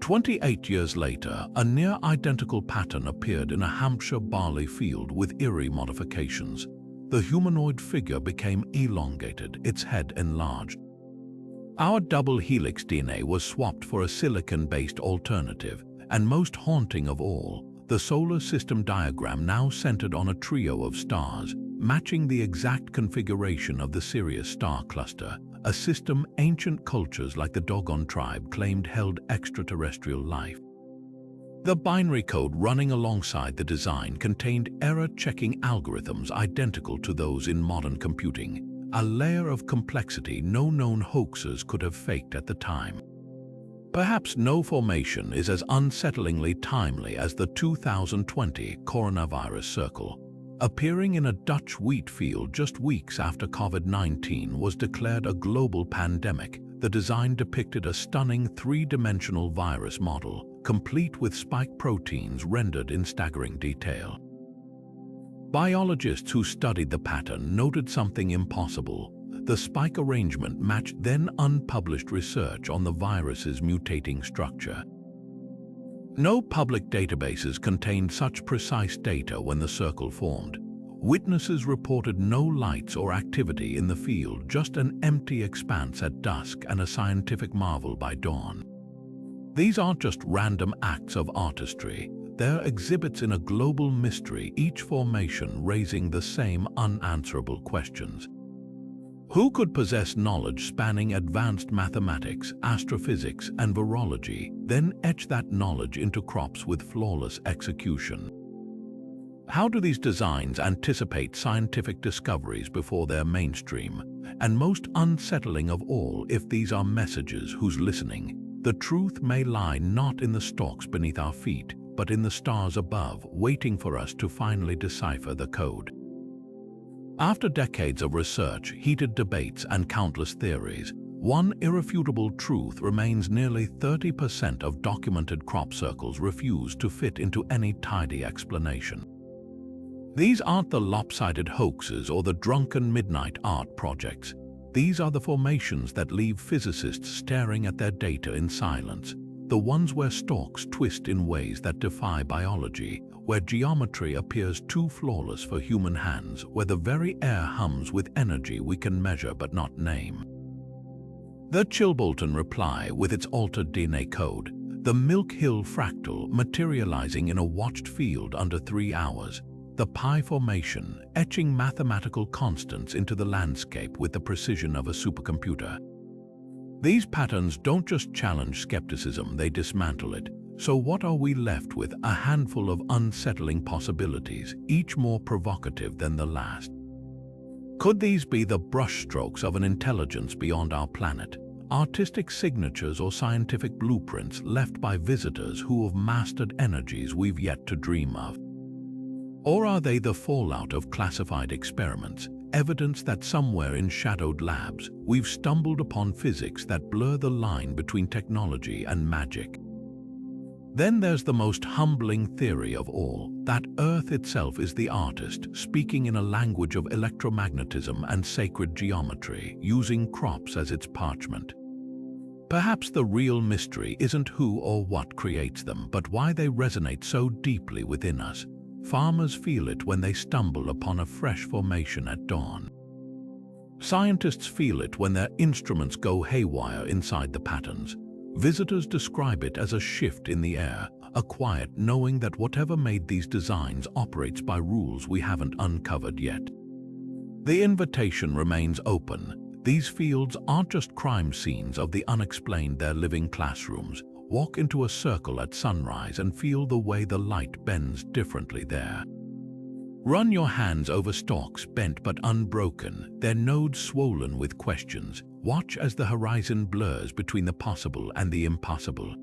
A: 28 years later, a near-identical pattern appeared in a Hampshire barley field with eerie modifications. The humanoid figure became elongated, its head enlarged. Our double helix DNA was swapped for a silicon-based alternative, and most haunting of all, the solar system diagram now centered on a trio of stars, matching the exact configuration of the Sirius star cluster, a system ancient cultures like the Dogon tribe claimed held extraterrestrial life. The binary code running alongside the design contained error-checking algorithms identical to those in modern computing, a layer of complexity no known hoaxers could have faked at the time. Perhaps no formation is as unsettlingly timely as the 2020 coronavirus circle. Appearing in a Dutch wheat field just weeks after COVID-19 was declared a global pandemic, the design depicted a stunning three-dimensional virus model, complete with spike proteins rendered in staggering detail. Biologists who studied the pattern noted something impossible. The spike arrangement matched then unpublished research on the virus's mutating structure. No public databases contained such precise data when the circle formed. Witnesses reported no lights or activity in the field, just an empty expanse at dusk and a scientific marvel by dawn. These aren't just random acts of artistry, they're exhibits in a global mystery, each formation raising the same unanswerable questions. Who could possess knowledge spanning advanced mathematics, astrophysics, and virology, then etch that knowledge into crops with flawless execution? How do these designs anticipate scientific discoveries before they're mainstream? And most unsettling of all, if these are messages, who's listening? The truth may lie not in the stalks beneath our feet, but in the stars above, waiting for us to finally decipher the code. After decades of research, heated debates, and countless theories, one irrefutable truth remains: nearly 30% of documented crop circles refuse to fit into any tidy explanation. These aren't the lopsided hoaxes or the drunken midnight art projects. These are the formations that leave physicists staring at their data in silence, the ones where stalks twist in ways that defy biology, where geometry appears too flawless for human hands, where the very air hums with energy we can measure but not name. The Chilbolton reply with its altered DNA code, the Milk Hill fractal materializing in a watched field under 3 hours, the Pi formation etching mathematical constants into the landscape with the precision of a supercomputer. These patterns don't just challenge skepticism, they dismantle it. So what are we left with? A handful of unsettling possibilities, each more provocative than the last. Could these be the brushstrokes of an intelligence beyond our planet? Artistic signatures or scientific blueprints left by visitors who have mastered energies we've yet to dream of? Or are they the fallout of classified experiments, evidence that somewhere in shadowed labs we've stumbled upon physics that blur the line between technology and magic? Then there's the most humbling theory of all, that Earth itself is the artist, speaking in a language of electromagnetism and sacred geometry, using crops as its parchment. Perhaps the real mystery isn't who or what creates them, but why they resonate so deeply within us. Farmers feel it when they stumble upon a fresh formation at dawn. Scientists feel it when their instruments go haywire inside the patterns. Visitors describe it as a shift in the air, a quiet knowing that whatever made these designs operates by rules we haven't uncovered yet. The invitation remains open. These fields aren't just crime scenes of the unexplained, they're living classrooms. Walk into a circle at sunrise and feel the way the light bends differently there. Run your hands over stalks bent but unbroken, their nodes swollen with questions. Watch as the horizon blurs between the possible and the impossible.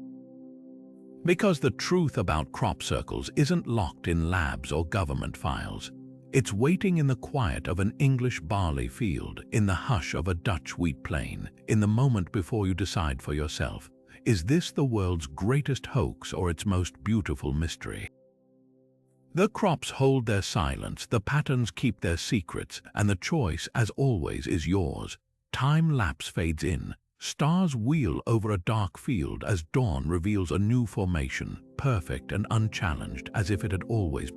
A: Because the truth about crop circles isn't locked in labs or government files. It's waiting in the quiet of an English barley field, in the hush of a Dutch wheat plain, in the moment before you decide for yourself. Is this the world's greatest hoax or its most beautiful mystery? The crops hold their silence, the patterns keep their secrets, and the choice, as always, is yours. Time lapse fades in, Stars wheel over a dark field as dawn reveals a new formation, perfect and unchallenged as if it had always been